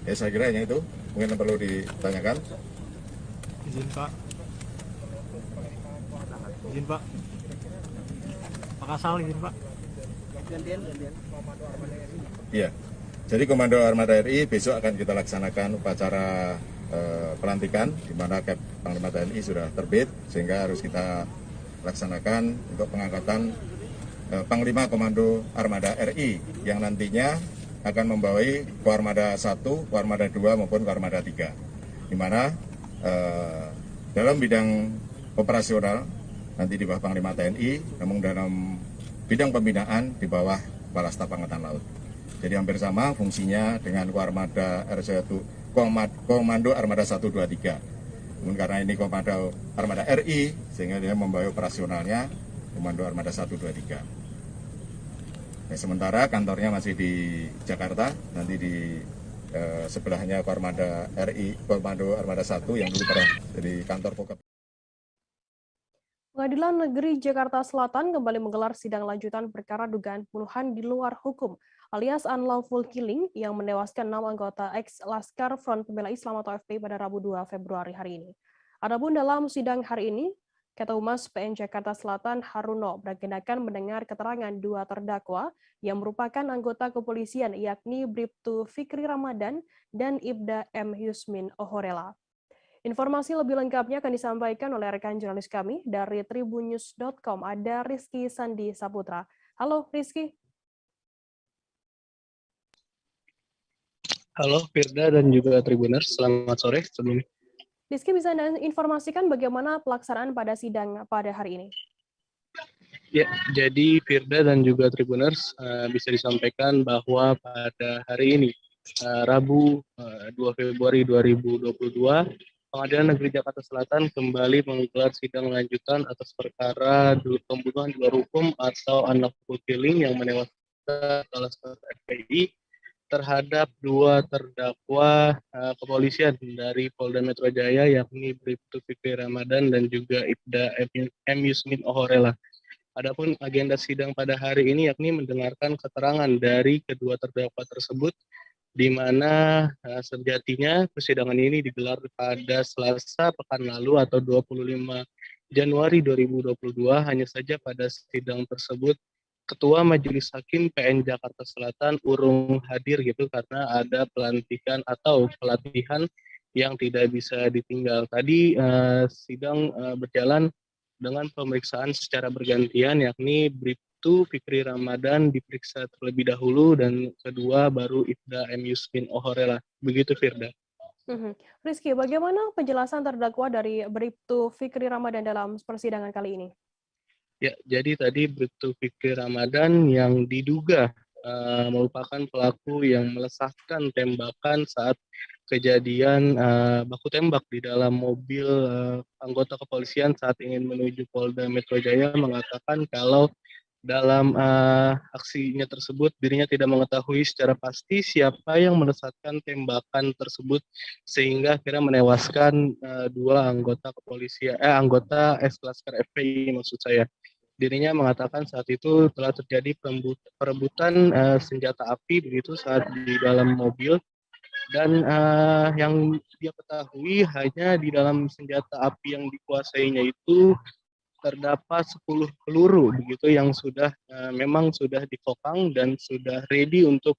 Ya saya kira hanya itu, mungkin perlu ditanyakan. Izin Pak. Izin Pak. Pak Kasal izin Pak. Gantian. Iya, jadi Komando Armada RI besok akan kita laksanakan upacara pelantikan di mana Kep Panglima TNI sudah terbit, sehingga harus kita laksanakan untuk pengangkatan Panglima Komando Armada RI yang nantinya akan membawai Koarmada 1, Koarmada 2 maupun Koarmada 3, di mana dalam bidang operasional nanti di bawah Panglima TNI, namun dalam bidang pembinaan di bawah Kepala Staf Angkatan Laut. Jadi hampir sama fungsinya dengan Koarmada R1, Komando Armada 1, 2, 3. Namun karena ini Komando Armada RI, sehingga dia membawa operasionalnya Komando Armada 1, 2, 3. Ya, sementara kantornya masih di Jakarta, nanti di sebelahnya Koarmada RI, Komando Armada 1 yang dulu pernah jadi kantor Pokep. Pengadilan Negeri Jakarta Selatan kembali menggelar sidang lanjutan perkara dugaan pembunuhan di luar hukum alias unlawful killing yang menewaskan 6 anggota ex-Laskar Front Pembela Islam atau FPI pada Rabu 2 Februari hari ini. Adapun dalam sidang hari ini, Ketua Humas PN Jakarta Selatan Haruno beragendakan mendengar keterangan 2 terdakwa yang merupakan anggota kepolisian yakni Bribtu Fikri Ramadan dan Ibda M. Yusmin Ohorela. Informasi lebih lengkapnya akan disampaikan oleh rekan jurnalis kami dari tribunnews.com, ada Rizky Sandi Saputra. Halo Rizky. Halo Firda dan juga Tribuners, selamat sore sebelumnya. Rizky, bisa Anda informasikan bagaimana pelaksanaan pada sidang pada hari ini? Ya, jadi Firda dan juga Tribuners bisa disampaikan bahwa pada hari ini, Rabu 2 Februari 2022, Pengadilan Negeri Jakarta Selatan kembali menggelar sidang lanjutan atas perkara pembunuhan di luar hukum atau unlawful killing yang menewaskan salah satu FPI terhadap 2 terdakwa kepolisian dari Polda Metro Jaya yakni Bribtu Fikri Ramadan dan juga Ibda M. Yusmin Ohorela. Adapun agenda sidang pada hari ini yakni mendengarkan keterangan dari kedua terdakwa tersebut, di mana sejatinya persidangan ini digelar pada Selasa pekan lalu atau 25 Januari 2022. Hanya saja pada sidang tersebut Ketua Majelis Hakim PN Jakarta Selatan urung hadir gitu karena ada pelantikan atau pelatihan yang tidak bisa ditinggal. Tadi sidang berjalan dengan pemeriksaan secara bergantian, yakni Bribtu Fikri Ramadan diperiksa terlebih dahulu dan kedua baru Ibda M. Yusmin Ohorela. Begitu Firda. Rizky, bagaimana penjelasan terdakwa dari Bribtu Fikri Ramadan dalam persidangan kali ini? Ya, jadi tadi Bribtu Fikri Ramadan yang diduga merupakan pelaku yang melesatkan tembakan saat kejadian baku tembak di dalam mobil anggota kepolisian saat ingin menuju Polda Metro Jaya, mengatakan kalau dalam aksinya tersebut dirinya tidak mengetahui secara pasti siapa yang melesatkan tembakan tersebut sehingga akhirnya menewaskan 2 anggota kepolisian anggota ex-Laskar FPI maksud saya. Dirinya mengatakan saat itu telah terjadi perebutan senjata api begitu saat di dalam mobil, dan yang dia ketahui hanya di dalam senjata api yang dikuasainya itu terdapat 10 peluru begitu yang sudah memang sudah dikokang dan sudah ready untuk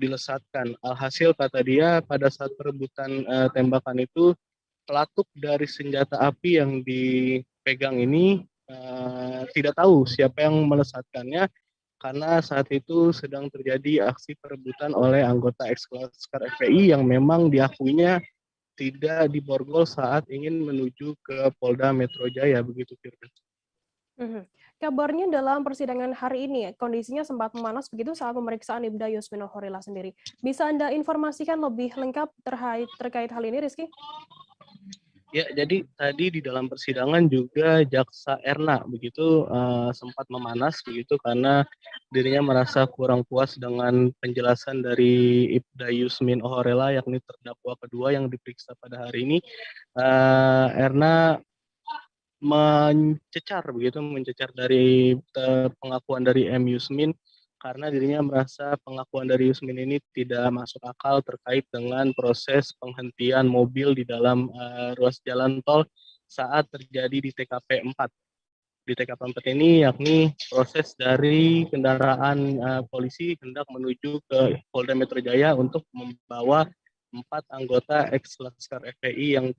dilesatkan. Alhasil kata dia pada saat perebutan tembakan itu pelatuk dari senjata api yang dipegang ini tidak tahu siapa yang melesatkannya karena saat itu sedang terjadi aksi perebutan oleh anggota ex-Laskar FPI yang memang diakuinya tidak diborgol saat ingin menuju ke Polda Metro Jaya, begitu Firda. Kabarnya dalam persidangan hari ini kondisinya sempat memanas begitu saat pemeriksaan Ibda Yusmin Ohorela sendiri. Bisa Anda informasikan lebih lengkap terkait hal ini, Rizky? Ya, jadi tadi di dalam persidangan juga Jaksa Erna begitu sempat memanas begitu karena dirinya merasa kurang puas dengan penjelasan dari Ibda Yusmin Ohorela yakni terdakwa kedua yang diperiksa pada hari ini. Erna mencecar dari pengakuan dari M Yusmin karena dirinya merasa pengakuan dari Yusmin ini tidak masuk akal terkait dengan proses penghentian mobil di dalam ruas jalan tol saat terjadi di TKP 4. Di TKP 4 ini yakni proses dari kendaraan polisi hendak menuju ke Polda Metro Jaya untuk membawa 4 anggota ex-Laskar FPI yang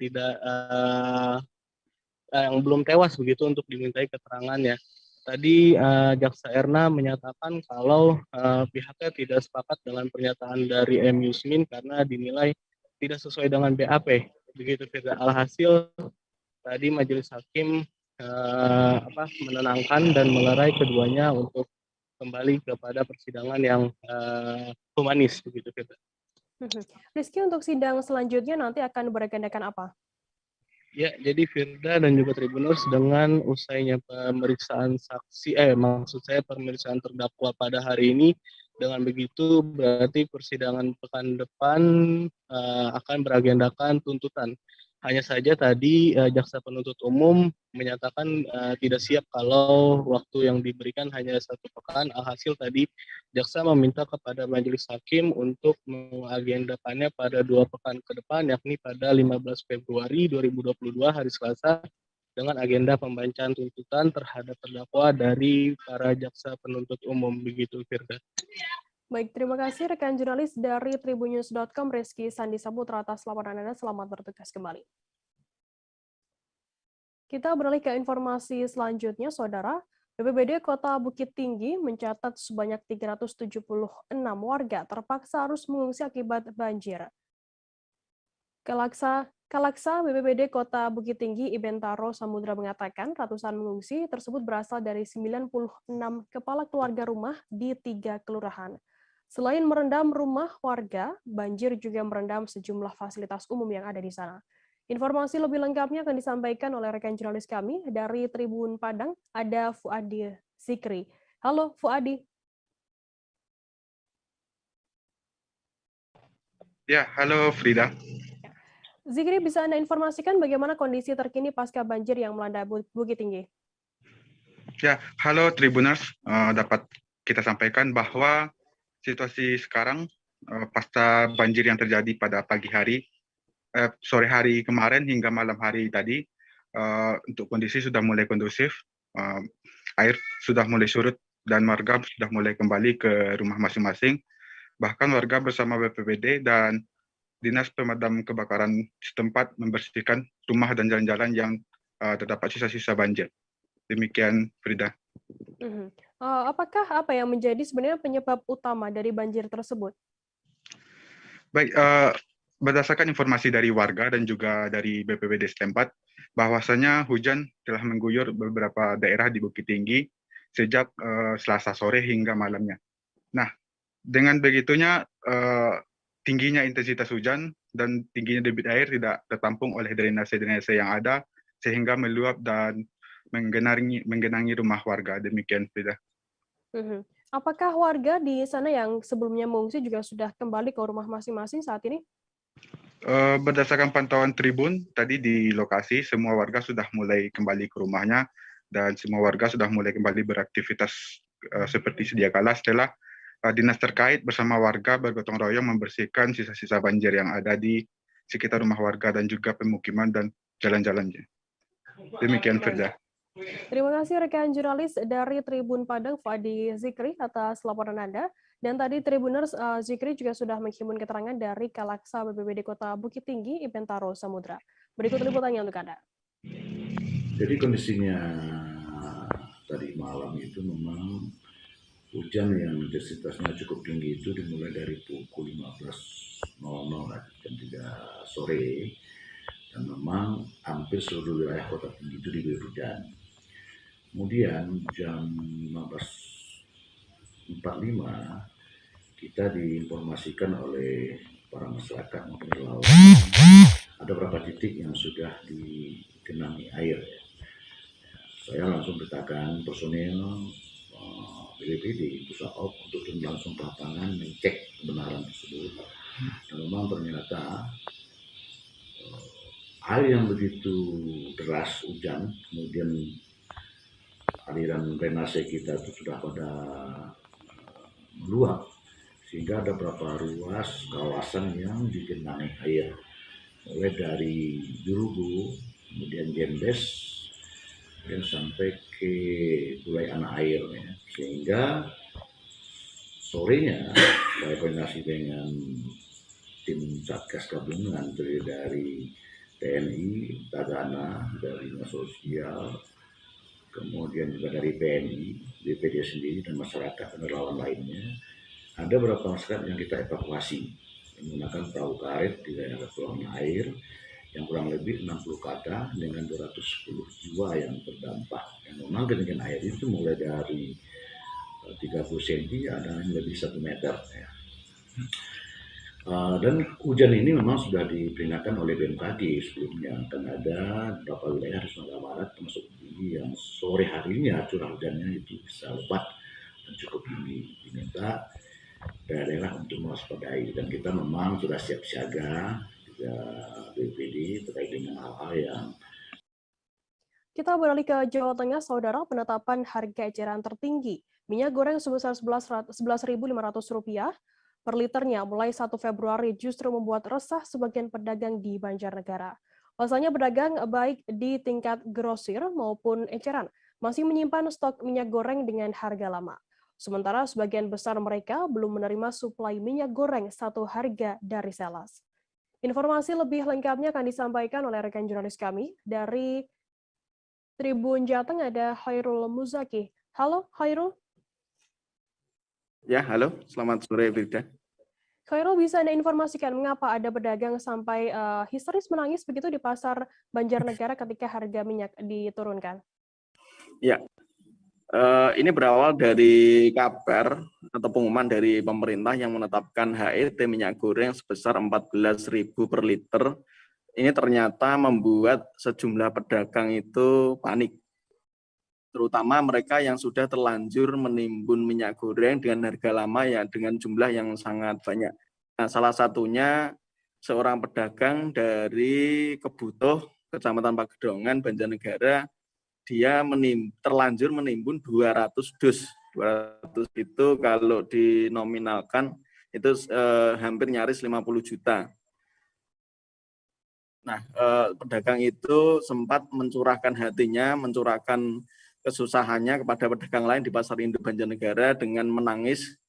yang belum tewas begitu untuk dimintai keterangannya. Tadi Jaksa Erna menyatakan kalau pihaknya tidak sepakat dengan pernyataan dari M Yusmin karena dinilai tidak sesuai dengan BAP. Begitu Firda. Alhasil tadi majelis hakim menenangkan dan melerai keduanya untuk kembali kepada persidangan yang humanis begitu Firda. Rizky, untuk sidang selanjutnya nanti akan beragendakan apa? Ya, jadi Firda dan juga Tribuners dengan usainya pemeriksaan saksi, maksud saya pemeriksaan terdakwa pada hari ini, dengan begitu berarti persidangan pekan depan akan beragendakan tuntutan. Hanya saja tadi jaksa penuntut umum menyatakan tidak siap kalau waktu yang diberikan hanya 1 pekan. Alhasil tadi jaksa meminta kepada majelis hakim untuk mengagendakannya pada 2 pekan ke depan, yakni pada 15 Februari 2022 hari Selasa dengan agenda pembacaan tuntutan terhadap terdakwa dari para jaksa penuntut umum. Begitu Firda. Baik, terima kasih rekan jurnalis dari tribunnews.com Rizky Sandi Saputra atas laporan Anda. Selamat bertugas kembali. Kita beralih ke informasi selanjutnya, Saudara. BPBD Kota Bukit Tinggi mencatat sebanyak 376 warga terpaksa harus mengungsi akibat banjir. Kalaksa BPBD Kota Bukit Tinggi Ibentaro Samudra mengatakan ratusan mengungsi tersebut berasal dari 96 kepala keluarga rumah di 3 kelurahan. Selain merendam rumah warga, banjir juga merendam sejumlah fasilitas umum yang ada di sana. Informasi lebih lengkapnya akan disampaikan oleh rekan jurnalis kami dari Tribun Padang, ada Fuadi Zikri. Halo Fuadi. Ya, halo Frida. Zikri, bisa Anda informasikan bagaimana kondisi terkini pasca banjir yang melanda Bukit Tinggi? Ya, halo Tribuners. Dapat kita sampaikan bahwa situasi sekarang pasca banjir yang terjadi pada sore hari kemarin hingga malam hari tadi, untuk kondisi sudah mulai kondusif, air sudah mulai surut dan warga sudah mulai kembali ke rumah masing-masing. Bahkan warga bersama BPBD dan Dinas Pemadam Kebakaran setempat membersihkan rumah dan jalan-jalan yang terdapat sisa-sisa banjir. Demikian, Frida. Apakah apa yang menjadi sebenarnya penyebab utama dari banjir tersebut? Baik, berdasarkan informasi dari warga dan juga dari BPBD setempat, bahwasanya hujan telah mengguyur beberapa daerah di Bukit Tinggi sejak Selasa sore hingga malamnya. Nah, dengan begitunya tingginya intensitas hujan dan tingginya debit air tidak tertampung oleh drainase-drainase yang ada sehingga meluap dan menggenangi rumah warga. Demikian, Frida. Apakah warga di sana yang sebelumnya mengungsi juga sudah kembali ke rumah masing-masing saat ini? Berdasarkan pantauan Tribun, tadi di lokasi semua warga sudah mulai kembali ke rumahnya dan semua warga sudah mulai kembali beraktivitas seperti sedia kala setelah dinas terkait bersama warga bergotong royong membersihkan sisa-sisa banjir yang ada di sekitar rumah warga dan juga pemukiman dan jalan-jalannya. Demikian, Firda. Terima kasih rekan jurnalis dari Tribun Padang, Fuadi Zikri, atas laporan Anda. Dan tadi Tribuners, Zikri juga sudah menghimpun keterangan dari Kalaksa BPBD Kota Bukit Tinggi, Ibentaro Samudra. Berikut liputannya untuk Anda. Jadi kondisinya tadi malam itu memang hujan yang intensitasnya cukup tinggi itu dimulai dari pukul 15.00 jam 3 sore. Dan memang hampir seluruh wilayah Kota Tinggi itu diguyur hujan. Kemudian jam 15.45 kita diinformasikan oleh para masyarakat maupun relawan ada beberapa titik yang sudah digenangi air. Saya langsung beritakan personil BPBD Pusat untuk langsung ke lapangan mengecek kebenaran tersebut. Dan memang ternyata air yang begitu deras hujan, kemudian aliran drainase kita itu sudah pada meluap, sehingga ada beberapa ruas kawasan yang digenangi air, mulai dari Jurugu, kemudian Jembes, dan sampai ke Bulai Anak Air, ya. Sehingga sorenya saya koordinasi dengan tim Satgas Gabungan dari TNI, Tagana, dari Dinas Sosial, kemudian juga dari PNI, BPD sendiri, dan masyarakat dan relawan lainnya. Ada beberapa masyarakat yang kita evakuasi menggunakan perahu karet di daerah Pulau Air yang kurang lebih 60 kakak dengan 210 jiwa yang terdampak. Yang memang ketinggian air itu mulai dari 30 cm ada yang lebih 1 meter. Ya. Dan hujan ini memang sudah diperingatkan oleh BMKG sebelumnya, akan ada beberapa wilayah di Sumatera Barat termasuk ini yang sore harinya curah hujannya itu bisa lebat dan cukup tinggi. Diminta daerah untuk mewaspadai, dan kita memang sudah siap siaga juga BPD terkait dengan hal-hal yang. Kita beralih ke Jawa Tengah, Saudara. Penetapan harga eceran tertinggi minyak goreng sebesar Rp11.500 per liternya mulai 1 Februari justru membuat resah sebagian pedagang di Banjarnegara. Pasalnya pedagang baik di tingkat grosir maupun eceran masih menyimpan stok minyak goreng dengan harga lama. Sementara sebagian besar mereka belum menerima suplai minyak goreng satu harga dari Selas. Informasi lebih lengkapnya akan disampaikan oleh rekan jurnalis kami dari Tribun Jateng, ada Khairul Muzaki. Halo Khairul. Ya, halo. Selamat sore, Frida. Khairul, bisa Anda informasikan mengapa ada pedagang sampai histeris menangis begitu di pasar Banjarnegara ketika harga minyak diturunkan? Ya, ini berawal dari kabar atau pengumuman dari pemerintah yang menetapkan HET minyak goreng sebesar Rp14.000 per liter. Ini ternyata membuat sejumlah pedagang itu panik. Terutama mereka yang sudah terlanjur menimbun minyak goreng dengan harga lama ya dengan jumlah yang sangat banyak. Nah, salah satunya seorang pedagang dari Kebutuh, Kecamatan Pagedongan, Banjarnegara, dia terlanjur menimbun 200 dus. 200 itu kalau dinominalkan itu hampir nyaris 50 juta. Nah, pedagang itu sempat mencurahkan hatinya, mencurahkan kesusahannya kepada pedagang lain di Pasar Induk Banjarnegara dengan menangis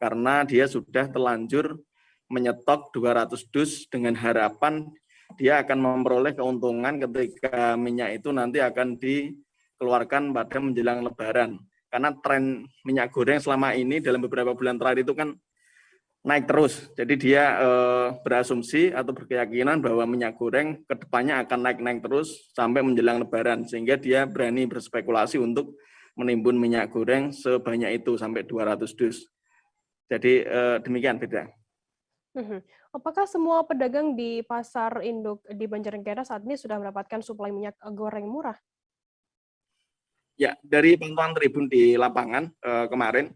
karena dia sudah terlanjur menyetok 200 dus dengan harapan dia akan memperoleh keuntungan ketika minyak itu nanti akan dikeluarkan pada menjelang Lebaran. Karena tren minyak goreng selama ini dalam beberapa bulan terakhir itu kan naik terus. Jadi dia berasumsi atau berkeyakinan bahwa minyak goreng ke depannya akan naik-naik terus sampai menjelang Lebaran. Sehingga dia berani berspekulasi untuk menimbun minyak goreng sebanyak itu sampai 200 dus. Jadi demikian, Beda. Apakah semua pedagang di Pasar Induk di Banjarnegara saat ini sudah mendapatkan suplai minyak goreng murah? Ya, dari pantauan Tribun di lapangan kemarin,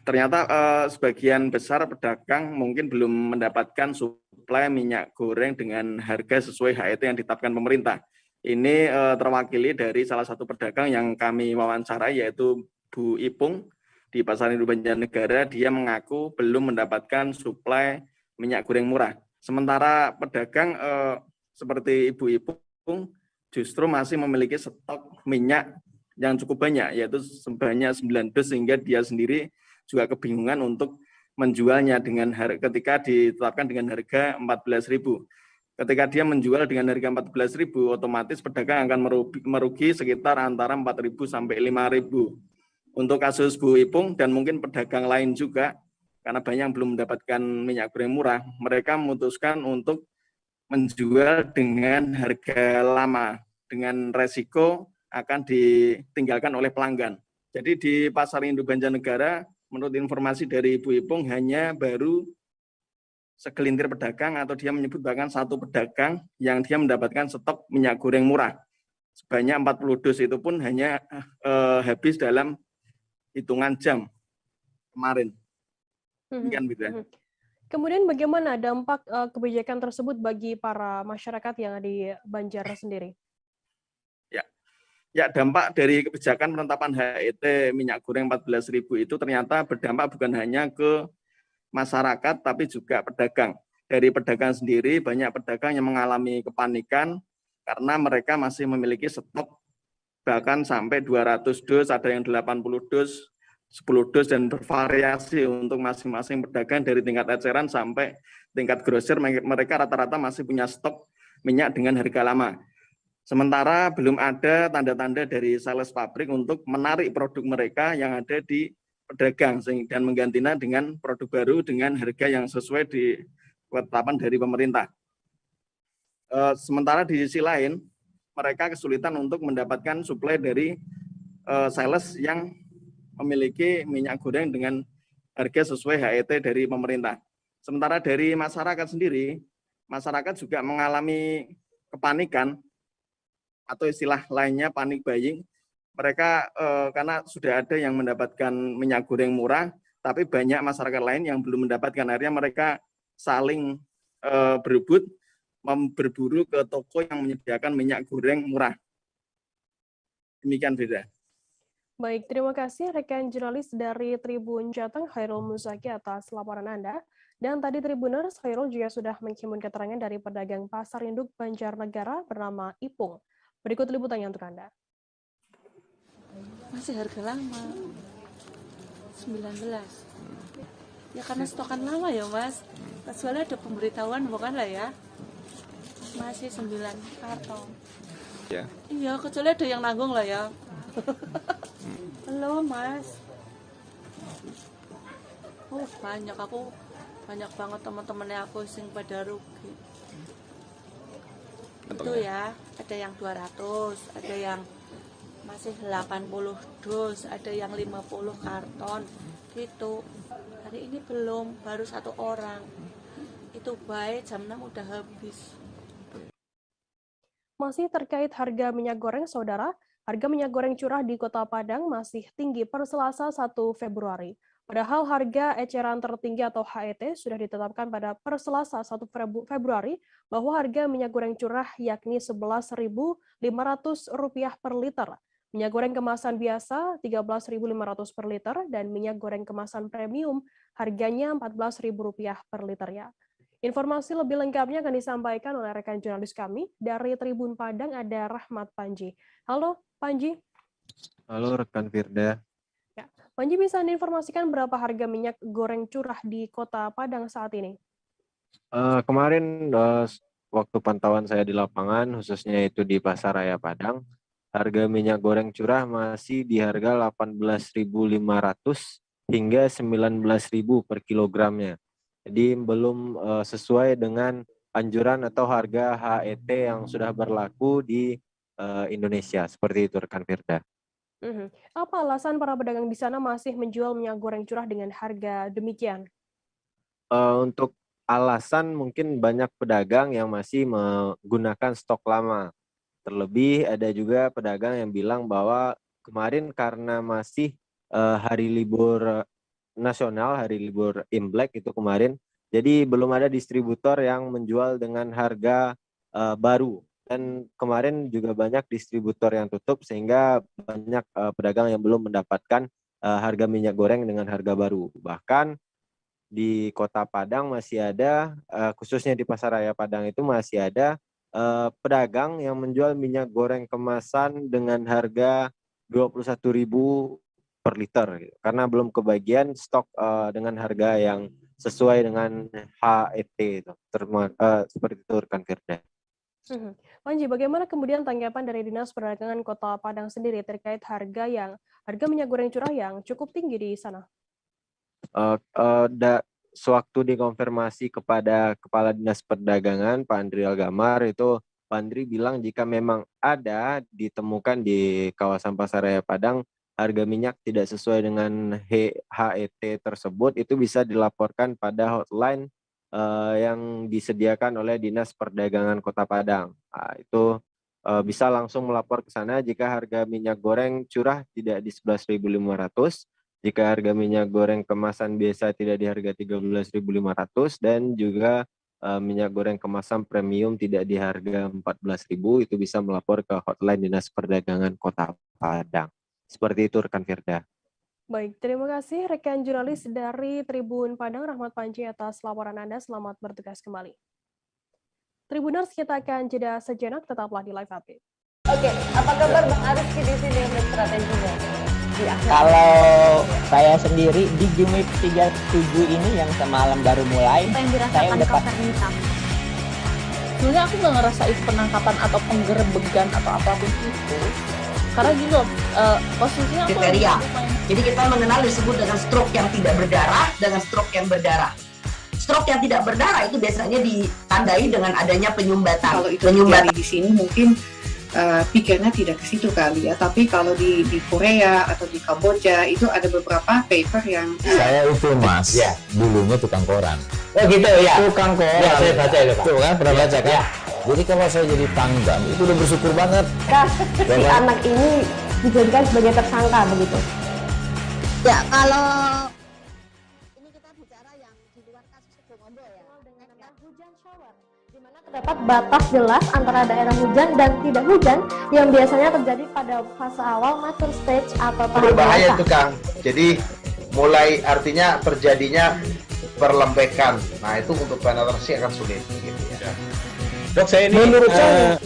ternyata sebagian besar pedagang mungkin belum mendapatkan suplai minyak goreng dengan harga sesuai HET yang ditetapkan pemerintah. Ini terwakili dari salah satu pedagang yang kami wawancarai, yaitu Bu Ipung di Pasar Induk Banjarnegara. Dia mengaku belum mendapatkan suplai minyak goreng murah. Sementara pedagang seperti Ibu Ipung justru masih memiliki stok minyak yang cukup banyak, yaitu sebanyak 9 dus, sehingga dia sendiri juga kebingungan untuk menjualnya dengan ketika ditetapkan dengan harga 14.000. Ketika dia menjual dengan harga 14.000, otomatis pedagang akan merugi sekitar antara 4.000 sampai 5.000. Untuk kasus Bu Ipung dan mungkin pedagang lain juga, karena banyak yang belum mendapatkan minyak goreng murah, mereka memutuskan untuk menjual dengan harga lama, dengan resiko akan ditinggalkan oleh pelanggan. Jadi di Pasar Induk Banjarnegara, menurut informasi dari Ibu Ipung, hanya baru segelintir pedagang atau dia menyebut bahkan satu pedagang yang dia mendapatkan stok minyak goreng murah sebanyak 40 dus, itu pun hanya habis dalam hitungan jam kemarin. Demikian, Bida. Kemudian bagaimana dampak kebijakan tersebut bagi para masyarakat yang ada di Banjar sendiri? Ya, dampak dari kebijakan penetapan HET minyak goreng 14.000 itu ternyata berdampak bukan hanya ke masyarakat tapi juga pedagang. Dari pedagang sendiri, banyak pedagang yang mengalami kepanikan karena mereka masih memiliki stok bahkan sampai 200 dus, ada yang 80 dus, 10 dus, dan bervariasi untuk masing-masing pedagang dari tingkat eceran sampai tingkat grosir. Mereka rata-rata masih punya stok minyak dengan harga lama. Sementara belum ada tanda-tanda dari sales pabrik untuk menarik produk mereka yang ada di pedagang dan menggantinya dengan produk baru dengan harga yang sesuai di ketetapan dari pemerintah. Sementara di sisi lain, mereka kesulitan untuk mendapatkan suplai dari sales yang memiliki minyak goreng dengan harga sesuai HET dari pemerintah. Sementara dari masyarakat sendiri, masyarakat juga mengalami kepanikan atau istilah lainnya panic buying. Mereka karena sudah ada yang mendapatkan minyak goreng murah, tapi banyak masyarakat lain yang belum mendapatkan. Akhirnya mereka saling berebut berburu ke toko yang menyediakan minyak goreng murah. Demikian, Beda. Baik, terima kasih rekan jurnalis dari Tribun Jateng, Khairul Muzaki, atas laporan Anda. Dan tadi Tribuners, Khairul juga sudah menghimpun keterangan dari pedagang pasar induk Banjarnegara bernama Ipung. Berikut liputannya untuk Anda. Masih harga lama, 19. Ya karena stokan lama ya Mas. Kecuali ada pemberitahuan bukan lah ya. Masih 9 karton. Ya. Iya, kecuali ada yang nanggung lah ya. Halo Mas. Banyak banget teman-temannya aku sing pada rugi. Itu ya, ada yang 200, ada yang masih 80 dus, ada yang 50 karton gitu. Hari ini belum, baru 1 orang. Itu baik jam 6 udah habis. Masih terkait harga minyak goreng, Saudara, harga minyak goreng curah di Kota Padang masih tinggi per Selasa 1 Februari. Padahal harga eceran tertinggi atau HET sudah ditetapkan pada per Selasa 1 Februari bahwa harga minyak goreng curah yakni Rp11.500 per liter. Minyak goreng kemasan biasa Rp13.500 per liter dan minyak goreng kemasan premium harganya Rp14.000 per liternya. Informasi lebih lengkapnya akan disampaikan oleh rekan jurnalis kami dari Tribun Padang, ada Rahmat Panji. Halo Panji. Halo rekan Firda. Ya, Panji bisa diinformasikan berapa harga minyak goreng curah di Kota Padang saat ini? Kemarin waktu pantauan saya di lapangan, khususnya itu di Pasar Raya Padang, harga minyak goreng curah masih di harga Rp18.500 hingga Rp19.000 per kilogramnya. Jadi belum sesuai dengan anjuran atau harga HET yang sudah berlaku di Indonesia. Seperti itu rekan Firda. Apa alasan para pedagang di sana masih menjual minyak goreng curah dengan harga demikian? Untuk alasan mungkin banyak pedagang yang masih menggunakan stok lama. Terlebih ada juga pedagang yang bilang bahwa kemarin karena masih hari libur nasional, hari libur Imlek itu kemarin, jadi belum ada distributor yang menjual dengan harga baru. Dan kemarin juga banyak distributor yang tutup sehingga banyak pedagang yang belum mendapatkan harga minyak goreng dengan harga baru. Bahkan di Kota Padang masih ada, khususnya di Pasar Raya Padang itu masih ada pedagang yang menjual minyak goreng kemasan dengan harga Rp21.000 per liter, karena belum kebagian stok dengan harga yang sesuai dengan HET itu. Seperti itu rekan Firda. Panji, bagaimana kemudian tanggapan dari Dinas Perdagangan Kota Padang sendiri terkait harga minyak goreng curah yang cukup tinggi di sana? Sewaktu dikonfirmasi kepada Kepala Dinas Perdagangan, Pak Andri Algamar, itu Pak Andri bilang jika memang ada ditemukan di kawasan Pasar Raya Padang harga minyak tidak sesuai dengan HET tersebut, itu bisa dilaporkan pada hotline yang disediakan oleh Dinas Perdagangan Kota Padang. Nah, itu bisa langsung melapor ke sana jika harga minyak goreng curah tidak di 11.500, jika harga minyak goreng kemasan biasa tidak di harga 13.500, dan juga minyak goreng kemasan premium tidak di harga 14.000, itu bisa melapor ke hotline Dinas Perdagangan Kota Padang. Seperti itu rekan Firda. Baik, terima kasih rekan jurnalis dari Tribun Padang Rahmat Panji atas laporan Anda. Selamat bertugas kembali. Tribuners, kita akan jeda sejenak, tetaplah di live update. Oke, apa kabar Bang Ariski di sini untuk strateginya? Kalau saya sendiri di Jumip 37 ini yang semalam baru mulai, saya udah pas. Sebenarnya aku nggak ngerasain penangkapan atau penggerebegan atau apapun itu. Karena gini loh, posisinya aku kriteria. Jadi kita mengenal disebut dengan stroke yang tidak berdarah dengan stroke yang berdarah. Stroke yang tidak berdarah itu biasanya ditandai dengan adanya penyumbatan. Kalau itu terjadi di sini mungkin pikirnya tidak ke situ kali ya. Tapi kalau di Korea atau di Kamboja itu ada beberapa paper yang saya itu Mas, ya dulunya tukang koran. Oh gitu ya. Tukang koran. Ya saya baca itu Pak. Tuh kan pernah baca kan? Ya. Jadi kalau saya jadi Pangdam itu udah bersyukur banget. Si anak ini dijadikan sebagai tersangka begitu. Ya kalau terdapat batas jelas antara daerah hujan dan tidak hujan yang biasanya terjadi pada fase awal mature stage atau tahap berbahaya itu Kang. Jadi mulai artinya terjadinya perlembekan. Nah itu untuk penetrasi akan sulit. Gitu ya. Dok saya ini menurut saya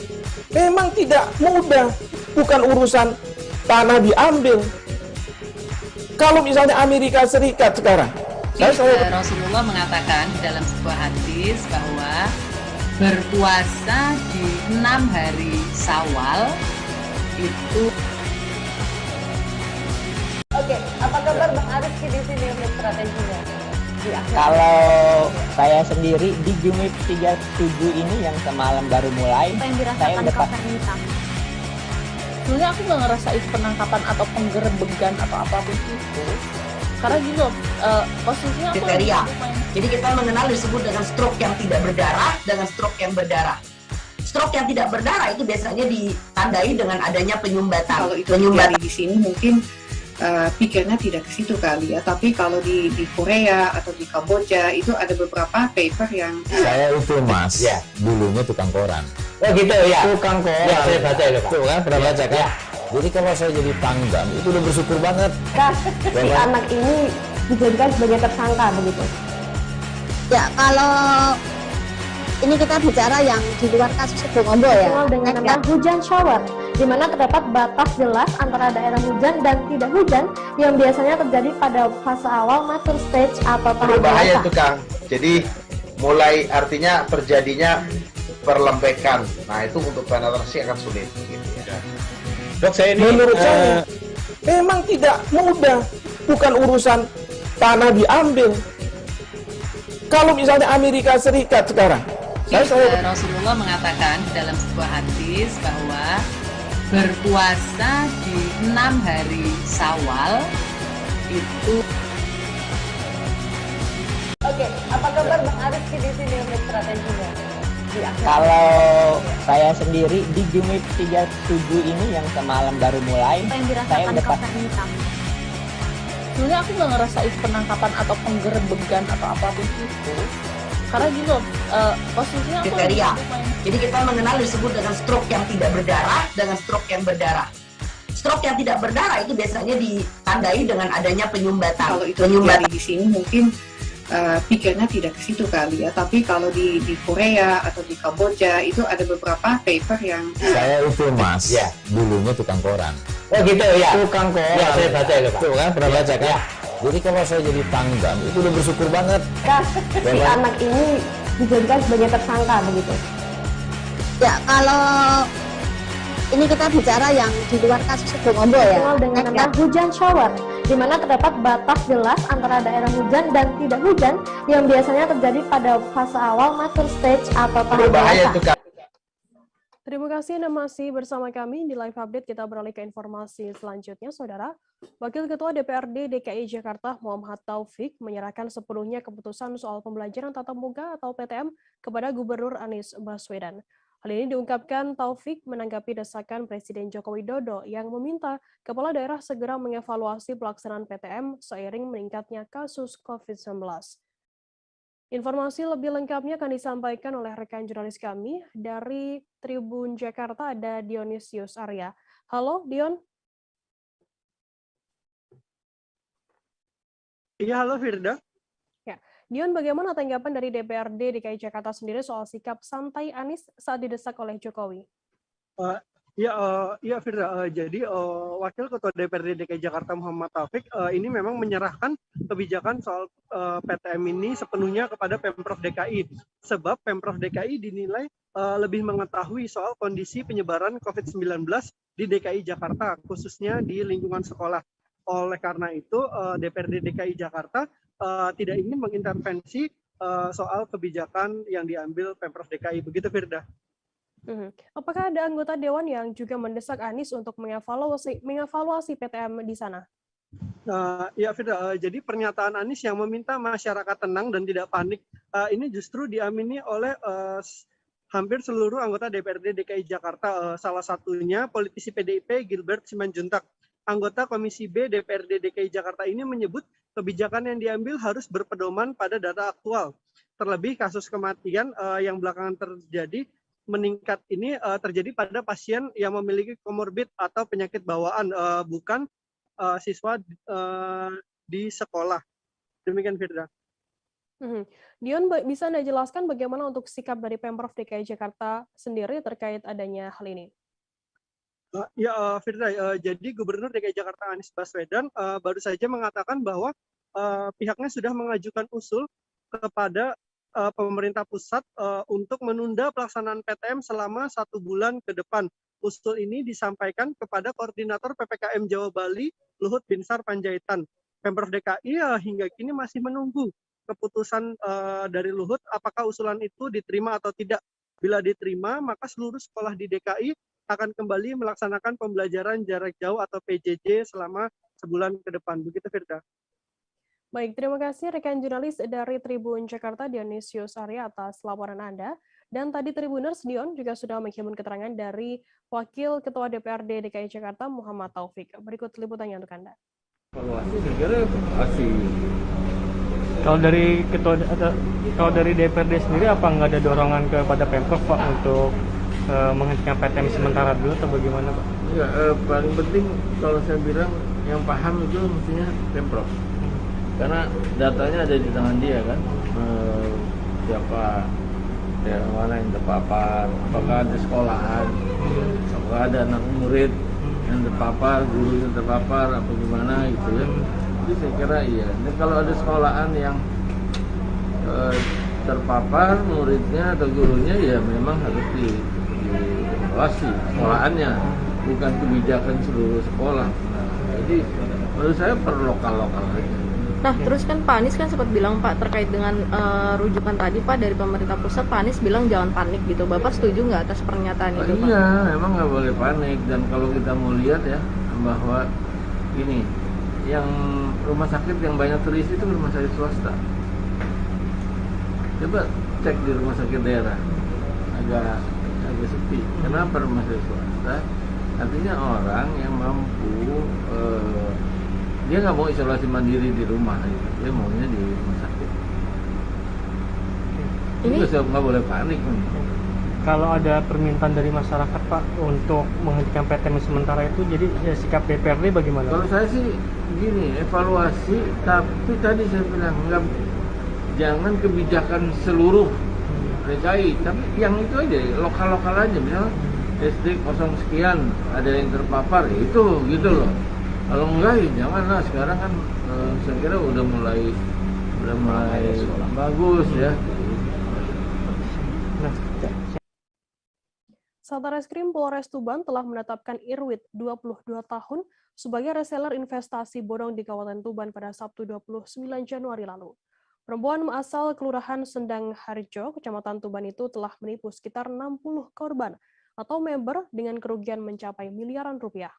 memang tidak mudah. Bukan urusan tanah diambil. Kalau misalnya Amerika Serikat sekarang, Rasulullah mengatakan dalam sebuah hadis bahwa berpuasa di 6 hari Syawal itu. Oke, apa kabar Bang Ariski di sini untuk strateginya? Kalau saya sendiri di Jumip 37 ini yang semalam baru mulai, saya udah pas. Sebenarnya aku nggak ngerasain penangkapan atau penggerebegan atau apapun itu. Karena gini loh, posisinya aku kriteria. Jadi kita mengenal disebut dengan stroke yang tidak berdarah dengan stroke yang berdarah. Stroke yang tidak berdarah itu biasanya ditandai dengan adanya penyumbatan. Kalau itu terjadi di sini mungkin pikirnya tidak ke situ kali ya. Tapi kalau di Korea atau di Kamboja itu ada beberapa paper yang saya itu Mas, ya dulunya tukang koran. Oh gitu ya. Tukang koran. Ya saya baca itu Pak. Tuh kan pernah baca kan? Ya. Jadi kalau saya jadi Pangdam itu udah bersyukur banget. Si anak ini dijadikan sebagai tersangka begitu. ya kalau ini kita bicara yang di luar kasus Sebongombo ya. Dengan nama hujan shower, di mana terdapat batas jelas antara daerah hujan dan tidak hujan yang biasanya terjadi pada fase awal mature stage atau tahap berbahaya itu Kang. Jadi mulai artinya terjadinya perlembekan. Nah itu untuk penetrasi akan sulit. Gitu ya. Dok saya ini menurut saya memang tidak mudah. Bukan urusan tanah diambil. Kalau misalnya Amerika Serikat sekarang, Rasulullah mengatakan dalam sebuah hadis bahwa berpuasa di 6 hari Syawal itu. Oke, apa kabar Bang Ariski di sini untuk strateginya? Kalau saya sendiri di Jumip 37 ini yang semalam baru mulai, saya udah pas. Sebenarnya aku nggak ngerasain penangkapan atau penggerebegan atau apapun itu. Karena gini loh, posisinya aku kriteria. Jadi kita mengenal disebut dengan stroke yang tidak berdarah dengan stroke yang berdarah. Stroke yang tidak berdarah itu biasanya ditandai dengan adanya penyumbatan. Kalau itu terjadi di sini mungkin pikirnya tidak ke situ kali ya. Tapi kalau di Korea atau di Kamboja itu ada beberapa paper yang saya itu Mas, ya dulunya tukang koran. Oh gitu ya. Tukang koran. Ya saya baca itu Pak. Tuh kan pernah baca kan? Ya. Jadi kalau saya jadi Pangdam itu udah bersyukur banget. Si anak ini dijadikan sebagai tersangka begitu. Ya kalau ini kita bicara yang di luar kasus Sebongombo ya. Dengan nama hujan shower, di mana terdapat batas jelas antara daerah hujan dan tidak hujan yang biasanya terjadi pada fase awal mature stage atau tahap berbahaya itu Kang. Terima kasih Anda masih bersama kami di live update. Kita beralih ke informasi selanjutnya, Saudara. Wakil Ketua DPRD DKI Jakarta Muhammad Taufik menyerahkan sepenuhnya keputusan soal pembelajaran tatap muka atau PTM kepada Gubernur Anies Baswedan. Hal ini diungkapkan Taufik menanggapi desakan Presiden Joko Widodo yang meminta kepala daerah segera mengevaluasi pelaksanaan PTM seiring meningkatnya kasus COVID-19. Informasi lebih lengkapnya akan disampaikan oleh rekan jurnalis kami dari Tribun Jakarta, ada Dionysius Arya. Halo Dion. Iya, halo Firda. Ya, Dion, bagaimana tanggapan dari DPRD DKI Jakarta sendiri soal sikap santai Anies saat didesak oleh Jokowi? Ya, Firda. Jadi Wakil Ketua DPRD DKI Jakarta Muhammad Taufik ini memang menyerahkan kebijakan soal PTM ini sepenuhnya kepada Pemprov DKI, sebab Pemprov DKI dinilai lebih mengetahui soal kondisi penyebaran COVID-19 di DKI Jakarta, khususnya di lingkungan sekolah. Oleh karena itu, DPRD DKI Jakarta tidak ingin mengintervensi soal kebijakan yang diambil Pemprov DKI. Begitu, Firda. Apakah ada anggota Dewan yang juga mendesak Anies untuk mengevaluasi PTM di sana? Ya, Firda. Jadi pernyataan Anies yang meminta masyarakat tenang dan tidak panik, ini justru diamini oleh hampir seluruh anggota DPRD DKI Jakarta. Salah satunya politisi PDIP Gilbert Simanjuntak. Anggota Komisi B DPRD DKI Jakarta ini menyebut kebijakan yang diambil harus berpedoman pada data aktual. Terlebih kasus kematian yang belakangan terjadi meningkat ini terjadi pada pasien yang memiliki komorbid atau penyakit bawaan, bukan siswa di sekolah. Demikian, Firda. Dion, bisa Anda jelaskan bagaimana untuk sikap dari Pemprov DKI Jakarta sendiri terkait adanya hal ini? Firda, jadi Gubernur DKI Jakarta Anies Baswedan baru saja mengatakan bahwa pihaknya sudah mengajukan usul kepada pemerintah pusat untuk menunda pelaksanaan PTM selama 1 bulan ke depan. Usul ini disampaikan kepada Koordinator PPKM Jawa Bali, Luhut Binsar Panjaitan. Pemprov DKI hingga kini masih menunggu keputusan dari Luhut apakah usulan itu diterima atau tidak. Bila diterima, maka seluruh sekolah di DKI akan kembali melaksanakan pembelajaran jarak jauh atau PJJ selama sebulan ke depan. Begitu, Firda. Baik, terima kasih rekan jurnalis dari Tribun Jakarta Dionysius Arya atas laporan Anda. Dan tadi Tribuners, Dion juga sudah menghimpun keterangan dari Wakil Ketua DPRD DKI Jakarta Muhammad Taufik. Berikut liputannya untuk Anda. Evaluasi saya kira pasti. Kalau dari DPRD sendiri apa nggak ada dorongan kepada Pemprov Pak untuk menghentikan PTM sementara dulu atau bagaimana Pak? Ya, paling penting kalau saya bilang yang paham itu mestinya Pemprov. Karena datanya ada di tangan dia kan. Siapa yang mana yang terpapar, apakah ada sekolahan, apakah ada anak murid yang terpapar, guru yang terpapar, apa gimana gitu ya. Jadi saya kira iya. Dan kalau ada sekolahan yang terpapar muridnya atau gurunya ya memang harus dievaluasi sekolahannya, bukan kebijakan seluruh sekolah. Nah, jadi menurut saya per lokal-lokal aja. Nah, terus kan Pak Anies kan sempat bilang Pak terkait dengan rujukan tadi Pak dari pemerintah pusat, Pak Anies bilang jangan panik gitu. Bapak setuju nggak atas pernyataan itu Pak? Iya, memang nggak boleh panik. Dan kalau kita mau lihat ya bahwa ini yang rumah sakit yang banyak terisi itu rumah sakit swasta. Coba cek di rumah sakit daerah, agak sepi. Kenapa rumah sakit swasta? Artinya orang yang mampu dia nggak mau isolasi mandiri di rumah, dia maunya di rumah sakit. Ini nggak boleh panik. Kalau ada permintaan dari masyarakat Pak untuk menghentikan PTM sementara itu, jadi ya, sikap DPRD bagaimana? Kalau saya sih gini, evaluasi, tapi tadi saya bilang jangan kebijakan seluruh DKI, tapi yang itu aja lokal-lokal aja, misalnya SD 0 sekian ada yang terpapar, itu gitu loh. Kalau enggak ya janganlah, sekarang kan saya kira udah mulai bagus ya. Satreskrim Polres Tuban telah menetapkan Irwit 22 tahun sebagai reseller investasi bodong di Kabupaten Tuban pada Sabtu 29 Januari lalu. Perempuan asal Kelurahan Sendang Harjo, Kecamatan Tuban itu telah menipu sekitar 60 korban atau member dengan kerugian mencapai miliaran rupiah.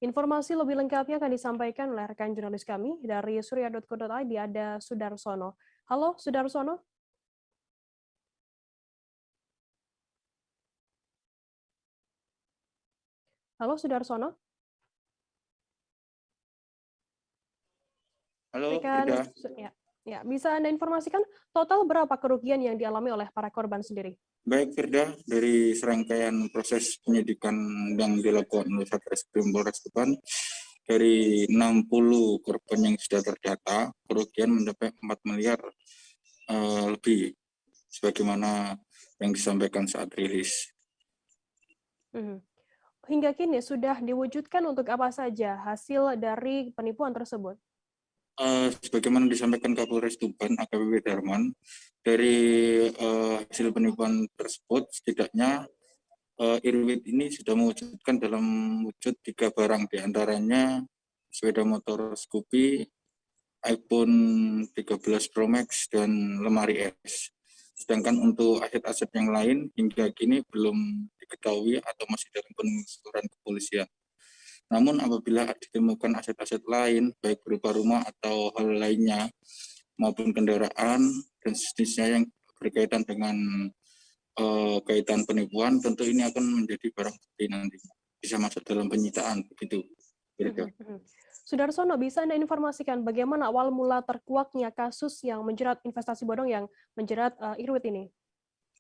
Informasi lebih lengkapnya akan disampaikan oleh rekan jurnalis kami dari surya.co.id, ada Sudarsono. Halo Sudarsono. Halo Sudarsono. Halo, Rekan, ya, bisa Anda informasikan total berapa kerugian yang dialami oleh para korban sendiri? baik Firda, dari serangkaian proses penyidikan yang dilakukan oleh Satreskrim Polres Tuban, dari 60 korban yang sudah terdata, kerugian mencapai 4 miliar lebih, sebagaimana yang disampaikan saat rilis. Hingga kini sudah diwujudkan untuk apa saja hasil dari penipuan tersebut? Sebagaimana disampaikan Kapolres Tuban, AKBP Darman, dari hasil penipuan tersebut, setidaknya Irwit ini sudah mewujudkan dalam wujud 3 barang, diantaranya sepeda motor Scoopy, iPhone 13 Pro Max, dan lemari es. Sedangkan untuk aset-aset yang lain hingga kini belum diketahui atau masih dalam penelusuran kepolisian. Namun apabila ditemukan aset-aset lain, baik berupa rumah atau hal lainnya, maupun kendaraan dan sejenisnya yang berkaitan dengan kaitan penipuan, tentu ini akan menjadi barang bukti nantinya. Bisa masuk dalam penyitaan, begitu. Sudarsono, bisa Anda informasikan bagaimana awal mula terkuaknya kasus yang menjerat investasi bodong yang menjerat Irwit ini?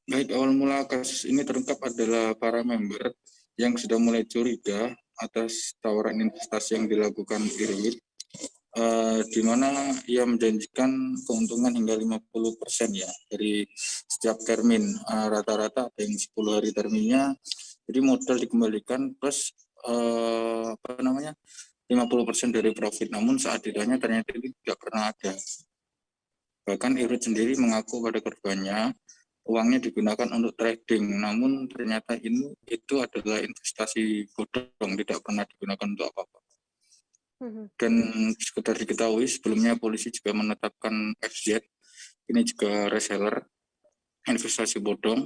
Baik, awal mula kasus ini terungkap adalah para member yang sudah mulai curiga atas tawaran investasi yang dilakukan Irwit, di mana ia menjanjikan keuntungan hingga 50% ya dari setiap termin. Rata-rata ada yang 10 hari terminnya, jadi modal dikembalikan plus 50% dari profit. Namun saat ditanya ternyata itu tidak pernah ada. Bahkan Irwit sendiri mengaku pada korbannya uangnya digunakan untuk trading, namun ternyata itu adalah investasi bodong, tidak pernah digunakan untuk apa-apa. Dan sekedar diketahui, sebelumnya polisi juga menetapkan FZ, ini juga reseller investasi bodong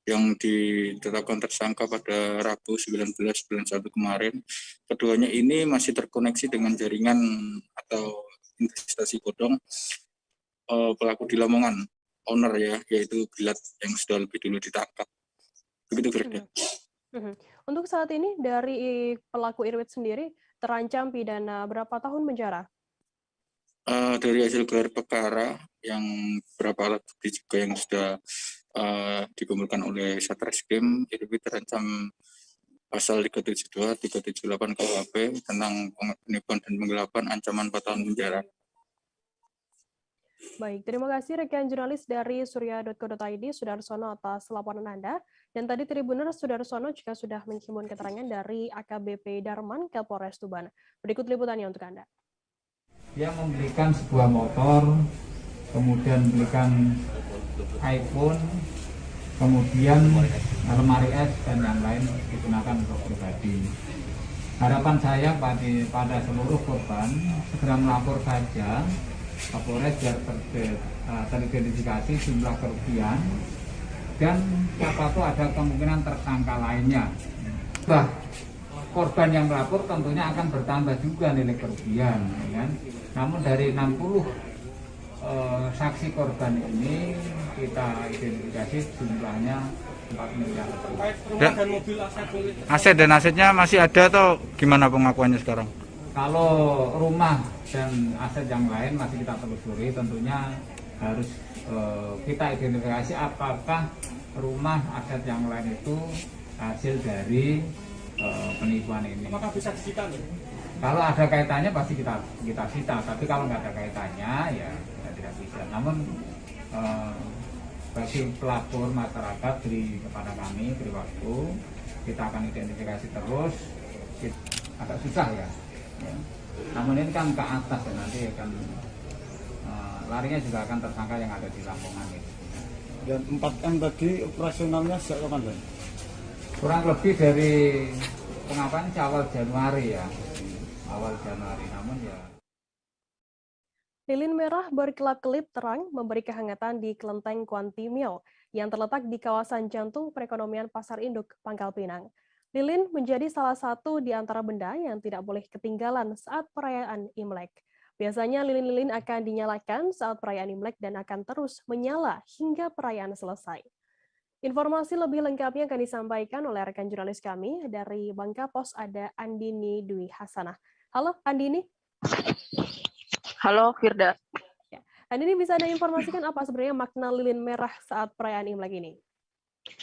yang ditetapkan tersangka pada Rabu 19/91 kemarin. Keduanya ini masih terkoneksi dengan jaringan atau investasi bodong pelaku di Lamongan, owner ya, yaitu Gilat yang sudah lebih dulu ditangkap. Begitu Firda. Untuk saat ini dari pelaku Irwit sendiri terancam pidana berapa tahun penjara? Dari hasil gelar perkara yang beberapa alat bukti juga yang sudah dikumpulkan oleh Satreskrim, Irwit terancam pasal 372, 378 KUHP tentang penipuan dan penggelapan, ancaman 4 tahun penjara. Baik, terima kasih rekan jurnalis dari surya.co.id, Sudarsono, atas laporan Anda. Dan tadi Tribuners, Sudarsono juga sudah menghimpun keterangan dari AKBP Darman, Kapolres Tuban. Berikut liputannya untuk Anda. Dia membelikan sebuah motor, kemudian membelikan iPhone, kemudian lemari es dan yang lain digunakan untuk pribadi. Harapan saya pada seluruh korban segera melapor saja Kapolres biar teridentifikasi jumlah kerugian dan siapa tahu ada kemungkinan tersangka lainnya. Korban yang melapor tentunya akan bertambah juga nilai kerugian, kan? Namun dari 60 saksi korban ini kita identifikasi jumlahnya 4 miliar. Dan asetnya masih ada atau gimana pengakuannya sekarang? Kalau rumah dan aset yang lain masih kita telusuri, tentunya harus kita identifikasi apakah rumah aset yang lain itu hasil dari penipuan ini. Apakah bisa disita? Kalau ada kaitannya pasti kita sita, tapi kalau nggak ada kaitannya ya kita tidak bisa. Namun bagi pelapor masyarakat beri kepada kami, beri waktu, kita akan identifikasi terus. Agak susah ya. Namun ini kan ke atas ya, nanti akan larinya juga akan tersangka yang ada di Lamongan itu. Dan 4M tadi operasionalnya sejak kapan, Bang? Kurang lebih dari pengakuan awal Januari ya, awal Januari. Namun ya. Lilin merah berkelap-kelip terang memberi kehangatan di kelenteng Kuantimio yang terletak di kawasan jantung perekonomian Pasar Induk, Pangkal Pinang. Lilin menjadi salah satu di antara benda yang tidak boleh ketinggalan saat perayaan Imlek. Biasanya lilin-lilin akan dinyalakan saat perayaan Imlek dan akan terus menyala hingga perayaan selesai. Informasi lebih lengkapnya akan disampaikan oleh rekan jurnalis kami dari Bangka Pos, ada Andini Dwi Hasanah. Halo Andini. Halo Firda. Ya. Andini, bisa Anda informasikan apa sebenarnya makna lilin merah saat perayaan Imlek ini?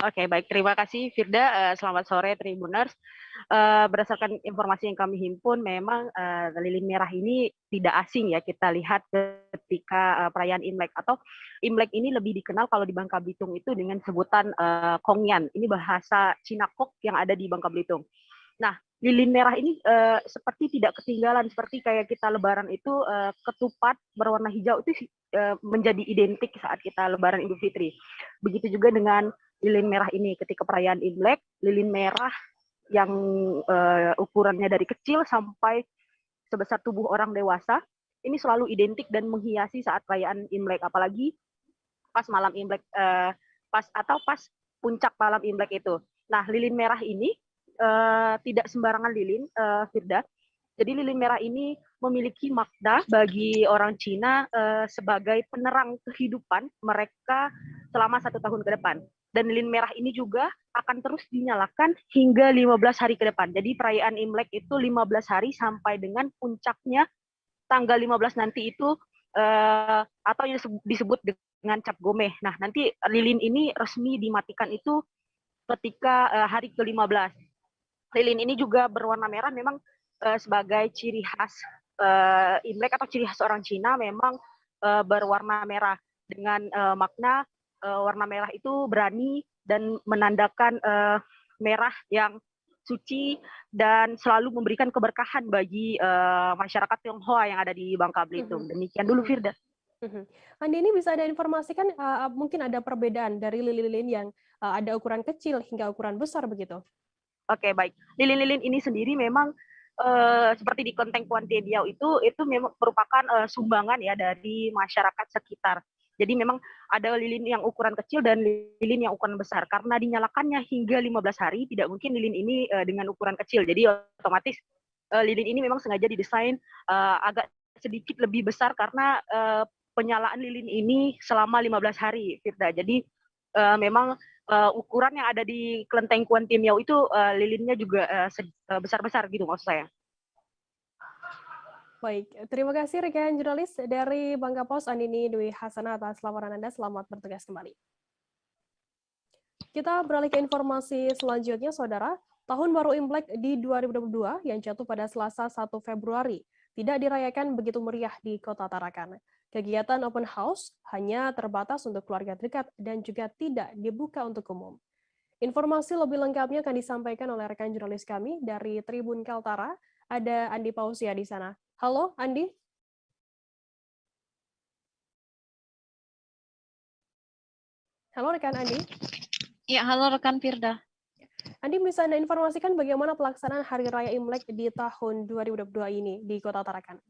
Oke, baik. Terima kasih Firda. Selamat sore Tribuners. Berdasarkan informasi yang kami himpun, memang lilin merah ini tidak asing ya kita lihat ketika perayaan Imlek, atau Imlek ini lebih dikenal kalau di Bangka Belitung itu dengan sebutan Kongyan. Ini bahasa Cina Kok yang ada di Bangka Belitung. Nah, lilin merah ini seperti tidak ketinggalan, seperti kayak kita Lebaran itu ketupat berwarna hijau itu menjadi identik saat kita Lebaran Idul Fitri. Begitu juga dengan lilin merah ini ketika perayaan Imlek, lilin merah yang ukurannya dari kecil sampai sebesar tubuh orang dewasa, ini selalu identik dan menghiasi saat perayaan Imlek, apalagi pas malam Imlek, pas puncak malam Imlek itu. Nah, lilin merah ini tidak sembarangan lilin, Firda. Jadi lilin merah ini memiliki makna bagi orang Cina sebagai penerang kehidupan mereka selama 1 tahun ke depan. Dan lilin merah ini juga akan terus dinyalakan hingga 15 hari ke depan. Jadi perayaan Imlek itu 15 hari sampai dengan puncaknya tanggal 15 nanti itu atau yang disebut dengan Cap Gomeh. Nah, nanti lilin ini resmi dimatikan itu ketika hari ke-15. Lilin ini juga berwarna merah memang sebagai ciri khas Imlek atau ciri khas orang Cina, memang berwarna merah dengan makna warna merah itu berani dan menandakan merah yang suci dan selalu memberikan keberkahan bagi masyarakat Tionghoa yang ada di Bangka Belitung. Demikian dulu Firda. Andi, ini bisa Anda informasikan mungkin ada perbedaan dari lilin-lilin yang ada ukuran kecil hingga ukuran besar begitu? Oke, baik. Lilin-lilin ini sendiri memang seperti di Kelenteng Puante Diau itu memang merupakan sumbangan ya dari masyarakat sekitar. Jadi memang ada lilin yang ukuran kecil dan lilin yang ukuran besar. Karena dinyalakannya hingga 15 hari, tidak mungkin lilin ini dengan ukuran kecil. Jadi otomatis lilin ini memang sengaja didesain agak sedikit lebih besar karena penyalaan lilin ini selama 15 hari, Firda. Jadi memang ukuran yang ada di Kelenteng Puante Diau itu lilinnya juga besar-besar gitu maksud saya. Baik, terima kasih rekan jurnalis dari Bangka Pos, Andini Dwi Hasanah atas laporan Anda. Selamat bertugas kembali. Kita beralih ke informasi selanjutnya, Saudara. Tahun baru Imlek di 2022 yang jatuh pada Selasa 1 Februari tidak dirayakan begitu meriah di Kota Tarakan. Kegiatan open house hanya terbatas untuk keluarga dekat dan juga tidak dibuka untuk umum. Informasi lebih lengkapnya akan disampaikan oleh rekan jurnalis kami dari Tribun Kaltara. Ada Andi Pausia di sana. Halo, Andi. Halo, rekan Andi. Ya, halo rekan Firda. Andi, bisa Anda informasikan bagaimana pelaksanaan Hari Raya Imlek di tahun 2022 ini di Kota Tarakan?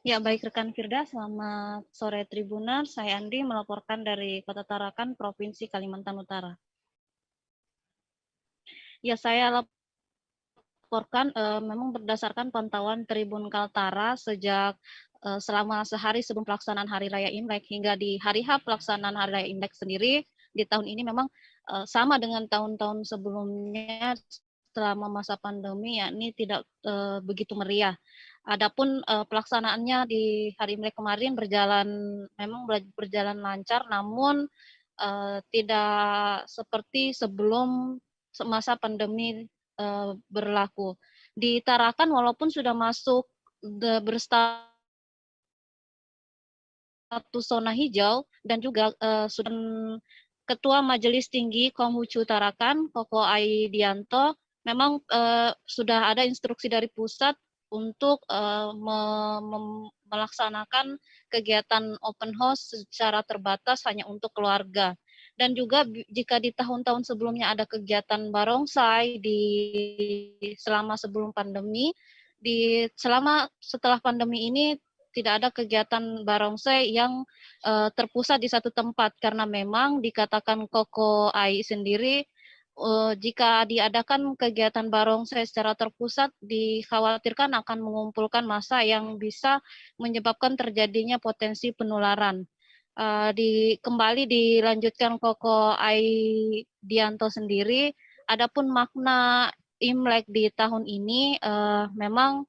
Ya, baik rekan Firda, selamat sore Tribuner. Saya Andi melaporkan dari Kota Tarakan, Provinsi Kalimantan Utara. Ya, saya laporkan memang berdasarkan pantauan Tribun Kaltara sejak selama sehari sebelum pelaksanaan Hari Raya Imlek hingga di hari H pelaksanaan Hari Raya Imlek sendiri di tahun ini memang sama dengan tahun-tahun sebelumnya selama masa pandemi, yakni tidak begitu meriah. Adapun pelaksanaannya di hari Imlek kemarin berjalan lancar, namun tidak seperti sebelum masa pandemi berlaku. Di Tarakan walaupun sudah masuk berstatus zona hijau dan juga sudah Ketua Majelis Tinggi Konghucu Tarakan, Koko Aidianto, memang sudah ada instruksi dari pusat untuk melaksanakan kegiatan open house secara terbatas hanya untuk keluarga. Dan juga jika di tahun-tahun sebelumnya ada kegiatan barongsai selama sebelum pandemi, setelah pandemi ini tidak ada kegiatan barongsai yang terpusat di satu tempat, karena memang dikatakan Koko AI sendiri jika diadakan kegiatan barongsai secara terpusat dikhawatirkan akan mengumpulkan massa yang bisa menyebabkan terjadinya potensi penularan. Kembali dilanjutkan Koko Aidianto sendiri, adapun makna Imlek di tahun ini memang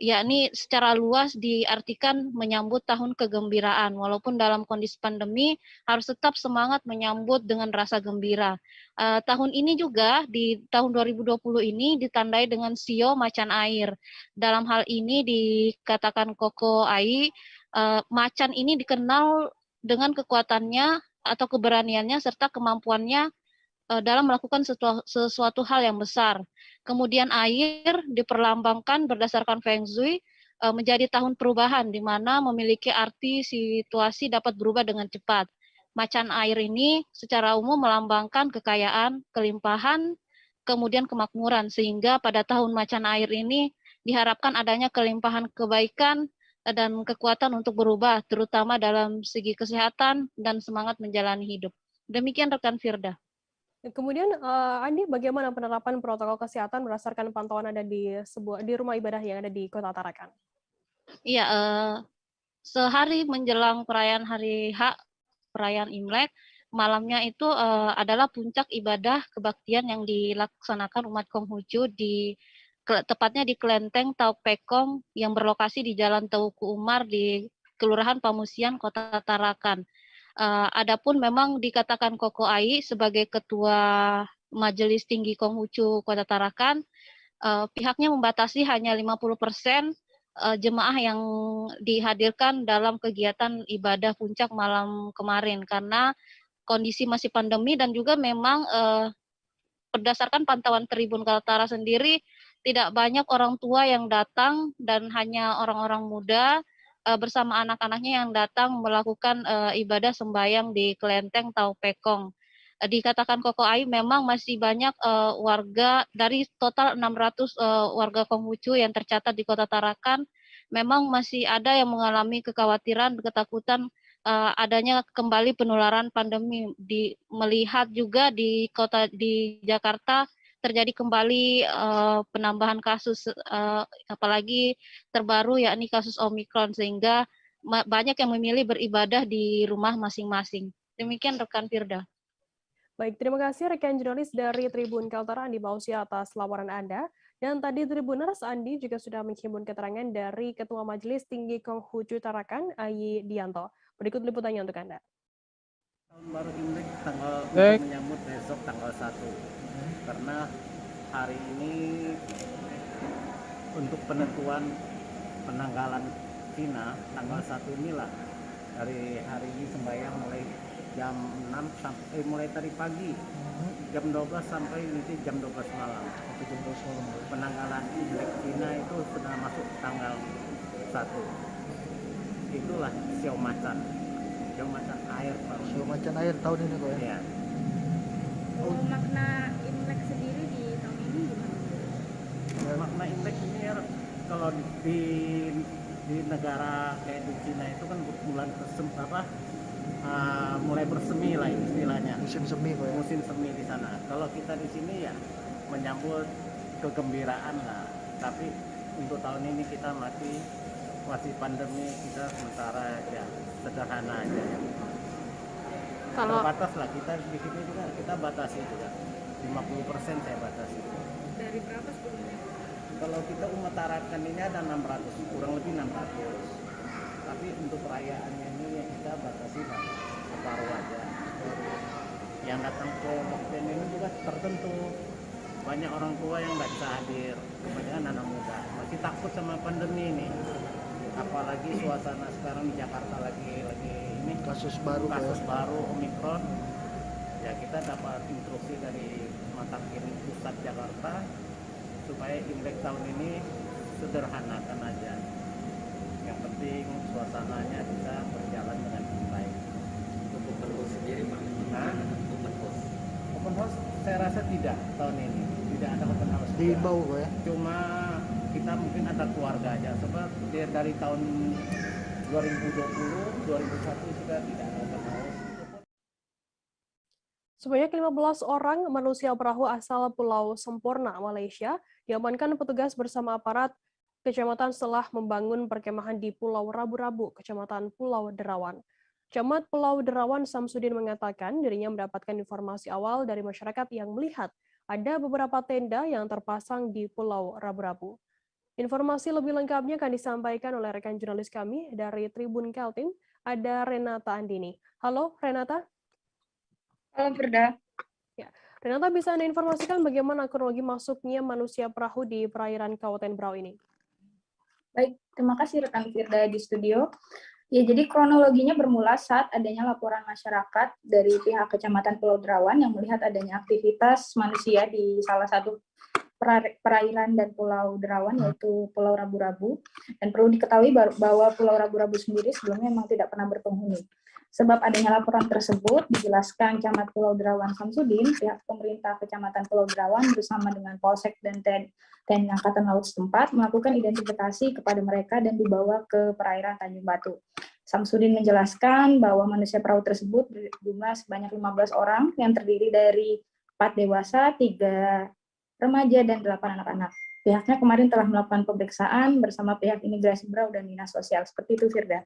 yakni secara luas diartikan menyambut tahun kegembiraan, walaupun dalam kondisi pandemi harus tetap semangat menyambut dengan rasa gembira. Tahun ini juga di tahun 2020 ini ditandai dengan sio macan air. Dalam hal ini dikatakan Koko AI, macan ini dikenal dengan kekuatannya atau keberaniannya serta kemampuannya dalam melakukan sesuatu hal yang besar. Kemudian air diperlambangkan berdasarkan Feng Shui menjadi tahun perubahan, di mana memiliki arti situasi dapat berubah dengan cepat. Macan air ini secara umum melambangkan kekayaan, kelimpahan, kemudian kemakmuran, sehingga pada tahun macan air ini diharapkan adanya kelimpahan kebaikan dan kekuatan untuk berubah, terutama dalam segi kesehatan dan semangat menjalani hidup. Demikian rekan Firda. Kemudian, Andi, bagaimana penerapan protokol kesehatan berdasarkan pantauan Anda di rumah ibadah yang ada di Kota Tarakan? Iya, sehari menjelang perayaan hari H, perayaan Imlek, malamnya itu adalah puncak ibadah kebaktian yang dilaksanakan umat Konghucu tepatnya di Kelenteng Taupekong yang berlokasi di Jalan Teuku Umar di Kelurahan Pamusian, Kota Tarakan. Adapun memang dikatakan Koko AI sebagai Ketua Majelis Tinggi Konghucu Kota Tarakan, pihaknya membatasi hanya 50% jemaah yang dihadirkan dalam kegiatan ibadah puncak malam kemarin karena kondisi masih pandemi dan juga memang berdasarkan pantauan Tribun Kaltara sendiri tidak banyak orang tua yang datang dan hanya orang-orang muda bersama anak-anaknya yang datang melakukan ibadah sembahyang di Kelenteng Taupekong. Dikatakan Koko AI memang masih banyak warga dari total 600 warga Konghucu yang tercatat di Kota Tarakan, memang masih ada yang mengalami kekhawatiran, ketakutan adanya kembali penularan pandemi. Melihat juga di Jakarta terjadi kembali penambahan kasus, apalagi terbaru yakni kasus Omikron, sehingga banyak yang memilih beribadah di rumah masing-masing. Demikian rekan Firda. Baik, terima kasih rekan jurnalis dari Tribun Kaltara Andi Mausia atas laporan Anda. Dan tadi Tribuners, Andi juga sudah menghimpun keterangan dari Ketua Majelis Tinggi Konghucu Tarakan, Aidianto. Berikut liputannya untuk Anda. Tahun baru Imlek untuk menyambut besok tanggal 1. Karena hari ini untuk penentuan penanggalan Cina tanggal 1 inilah, dari hari ini sembahyang mulai jam 6 sampai mulai tadi pagi jam 12 sampai nanti jam 12 malam. Penanggalan Imlek Cina itu sudah masuk tanggal 1. Itulah sio macan air. Sio macan air tahun ini kok ya? Iya. Makna Imlek sendiri di tahun ini gimana? Makna Imlek ini ya, kalau di negara kayak di Cina itu kan bulan mulai bersemi lah istilahnya. Musim semi kok ya? Musim semi di sana. Kalau kita di sini ya menyambut kegembiraan lah. Tapi untuk tahun ini kita masih pandemi, kita sementara ya sederhana aja ya. Kalau terbatas lah, kita di sini juga kita batasi juga 50% saya batasi. Dari berapa sebelumnya? Kalau kita umat Tarakan ini ada 600, kurang lebih 600. Tapi untuk perayaannya ini ya kita batasi separuh aja. Yang datang ke Bokten ini juga tertentu, banyak orang tua yang nggak bisa hadir, kebanyakan anak muda masih takut sama pandemi ini. Apalagi suasana sekarang di Jakarta lagi ini kasus baru Omikron. Ya kita dapat instruksi dari Matakin Pusat Jakarta supaya Imlek tahun ini sederhanakan aja. Yang penting suasananya bisa berjalan dengan baik. Untuk open house sendiri Pak? Open house saya rasa tidak tahun ini. Tidak ada open house. Diimbau kok ya? Cuma kita mungkin ada keluarga aja. Sebab dari tahun 2020, 2001 sudah tidak ada. Sebanyak 15 orang manusia perahu asal Pulau Sempurna, Malaysia, diamankan petugas bersama aparat kecamatan setelah membangun perkemahan di Pulau Rabu-Rabu, Kecamatan Pulau Derawan. Camat Pulau Derawan Samsudin mengatakan dirinya mendapatkan informasi awal dari masyarakat yang melihat ada beberapa tenda yang terpasang di Pulau Rabu-Rabu. Informasi lebih lengkapnya akan disampaikan oleh rekan jurnalis kami dari Tribun Kaltim, ada Renata Andini. Halo Renata. Halo Firda. Ya, Renata, bisa Anda informasikan bagaimana kronologi masuknya manusia perahu di perairan Kabupaten Berau ini? Baik, terima kasih rekan Firda di studio. Ya, jadi kronologinya bermula saat adanya laporan masyarakat dari pihak Kecamatan Pulau Derawan yang melihat adanya aktivitas manusia di salah satu perairan dan Pulau Derawan, yaitu Pulau Rabu-Rabu. Dan perlu diketahui bahwa Pulau Rabu-Rabu sendiri sebelumnya memang tidak pernah berpenghuni. Sebab adanya laporan tersebut, dijelaskan Camat Pulau Derawan Samsudin, pihak pemerintah Kecamatan Pulau Derawan bersama dengan Polsek dan TNI Angkatan Laut setempat melakukan identifikasi kepada mereka dan dibawa ke perairan Tanjung Batu. Samsudin menjelaskan bahwa manusia perahu tersebut berjumlah sebanyak 15 orang yang terdiri dari 4 dewasa, 3 remaja, dan 8 anak-anak. Pihaknya kemarin telah melakukan pemeriksaan bersama pihak imigrasi Berau dan Dinas Sosial. Seperti itu, Firda.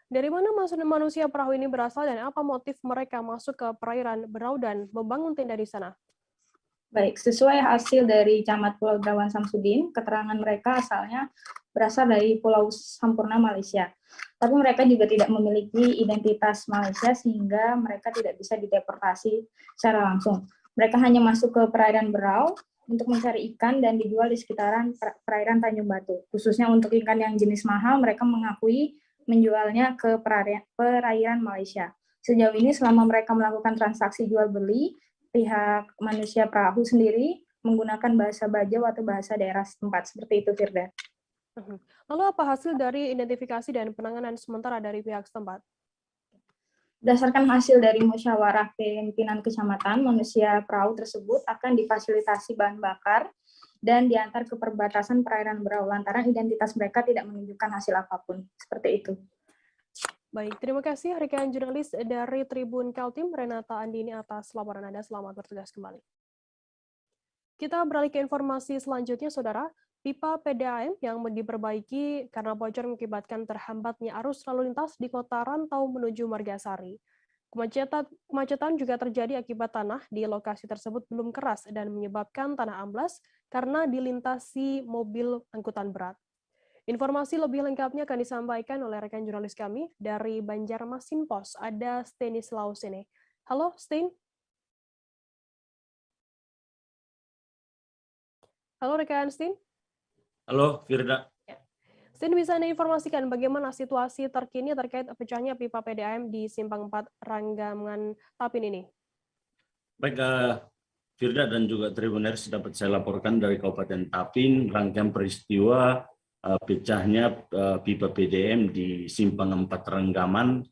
Dari mana manusia perahu ini berasal dan apa motif mereka masuk ke perairan Berau dan membangun tenda di sana? Baik, sesuai hasil dari Camat Pulau Derawan Samsudin, keterangan mereka asalnya berasal dari Pulau Sempurna, Malaysia. Tapi mereka juga tidak memiliki identitas Malaysia sehingga mereka tidak bisa dideportasi secara langsung. Mereka hanya masuk ke perairan Berau untuk mencari ikan dan dijual di sekitaran perairan Tanjung Batu. Khususnya untuk ikan yang jenis mahal, mereka mengakui menjualnya ke perairan Malaysia. Sejauh ini selama mereka melakukan transaksi jual beli, pihak manusia perahu sendiri menggunakan bahasa Bajau atau bahasa daerah setempat. Seperti itu, Firda. Lalu apa hasil dari identifikasi dan penanganan sementara dari pihak setempat? Berdasarkan hasil dari musyawarah pimpinan kecamatan, manusia perahu tersebut akan difasilitasi bahan bakar dan diantar ke perbatasan perairan Berau lantaran identitas mereka tidak menunjukkan hasil apapun. Seperti itu. Baik, terima kasih rekan jurnalis dari Tribun Kaltim, Renata Andini atas laporan Anda. Selamat bertugas kembali. Kita beralih ke informasi selanjutnya, Saudara. Pipa PDAM yang diperbaiki karena bocor mengakibatkan terhambatnya arus lalu lintas di Kota Rantau menuju Margasari. Kemacetan juga terjadi akibat tanah di lokasi tersebut belum keras dan menyebabkan tanah amblas karena dilintasi mobil angkutan berat. Informasi lebih lengkapnya akan disampaikan oleh rekan jurnalis kami dari Banjarmasin Pos, ada Stanislaus ini. Halo, Stain. Halo rekan Stain. Halo, Firda. Stain, bisa Anda informasikan bagaimana situasi terkini terkait pecahnya pipa PDAM di Simpang 4 Ranggaman Tapin ini? Baik, Firda dan juga Tribuners, dapat saya laporkan dari Kabupaten Tapin, rangkaian peristiwa pecahnya pipa PDAM di Simpang 4 Ranggaman,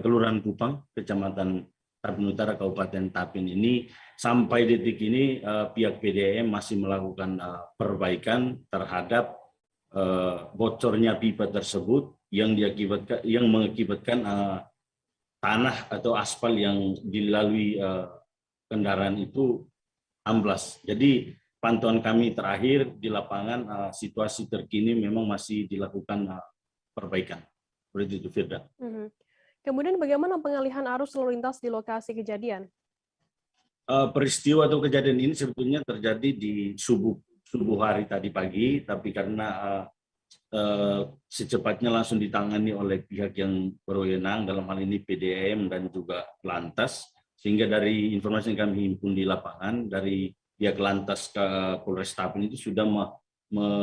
Kelurahan Kupang, Kecamatan Tapin Utara, Kabupaten Tapin ini. Sampai detik ini pihak PDAM masih melakukan perbaikan terhadap bocornya pipa tersebut yang mengakibatkan tanah atau aspal yang dilalui kendaraan itu amblas. Jadi pantauan kami terakhir di lapangan, situasi terkini memang masih dilakukan perbaikan. Seperti itu, Firda. Kemudian bagaimana pengalihan arus lalu lintas di lokasi kejadian? Peristiwa atau kejadian ini sebetulnya terjadi di subuh hari tadi pagi, tapi karena secepatnya langsung ditangani oleh pihak yang berwenang, dalam hal ini PDAM dan juga Lantas, sehingga dari informasi yang kami himpun di lapangan, dari pihak Lantas ke Polres Tapin itu sudah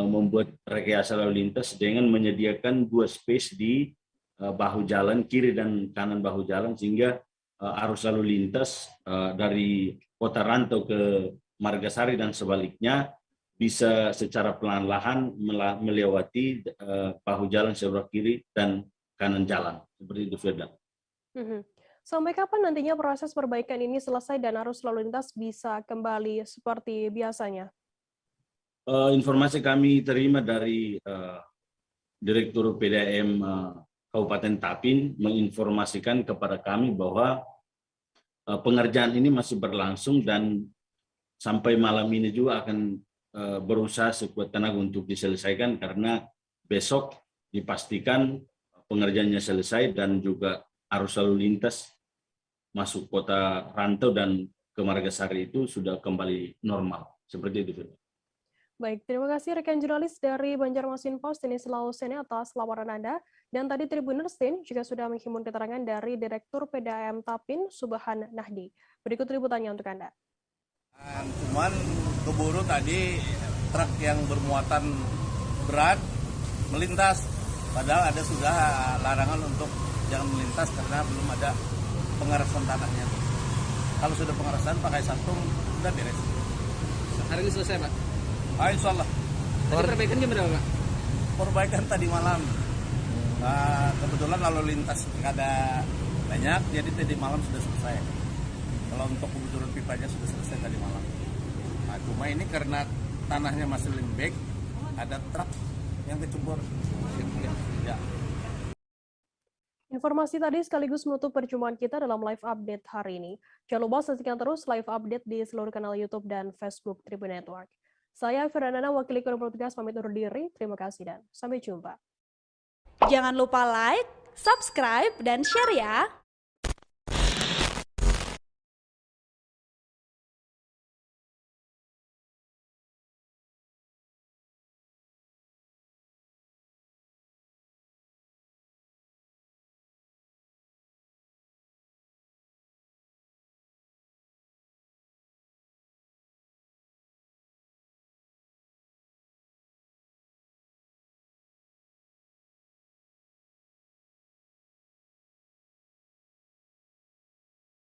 membuat rekayasa lalu lintas dengan menyediakan 2 space di bahu jalan, kiri dan kanan bahu jalan, sehingga arus lalu lintas dari Kota Rantau ke Margasari dan sebaliknya bisa secara perlahan-lahan melewati bahu jalan sebelah kiri dan kanan jalan. Seperti itu, Firda. Sampai kapan nantinya proses perbaikan ini selesai dan arus lalu lintas bisa kembali seperti biasanya? Informasi kami terima dari Direktur PDAM Kabupaten Tapin menginformasikan kepada kami bahwa pengerjaan ini masih berlangsung dan sampai malam ini juga akan berusaha sekuat tenaga untuk diselesaikan, karena besok dipastikan pengerjaannya selesai dan juga arus lalu lintas masuk kota Rantau dan ke Margasari itu sudah kembali normal. Seperti itu. Baik, terima kasih rekan jurnalis dari Banjarmasin Post ini Sulawesi atas laporan Anda. Dan tadi Tribuners juga sudah menghimpun keterangan dari Direktur PDAM Tapin, Subhan Nahdi. Berikut liputannya untuk Anda. Cuman keburu tadi truk yang bermuatan berat melintas, padahal ada sudah larangan untuk jangan melintas karena belum ada pengerasan tanahnya. Kalau sudah pengerasan pakai santung sudah beres. Hari ini selesai, Pak? Insya Allah. Tadi perbaikan jam berapa, Pak? Perbaikan tadi malam. Kebetulan lalu lintas ada banyak, jadi tadi malam sudah selesai. Kalau untuk kebutuhan pipanya sudah selesai tadi malam. Nah, cuma ini karena tanahnya masih lembek, ada truk yang kecebur. Ya. Informasi tadi sekaligus menutup perjumpaan kita dalam live update hari ini. Jangan lupa saksikan terus live update di seluruh kanal YouTube dan Facebook Tribun Network. Saya Firanana, wakil kru petugas pamit undur diri. Terima kasih dan sampai jumpa. Jangan lupa like, subscribe, dan share ya.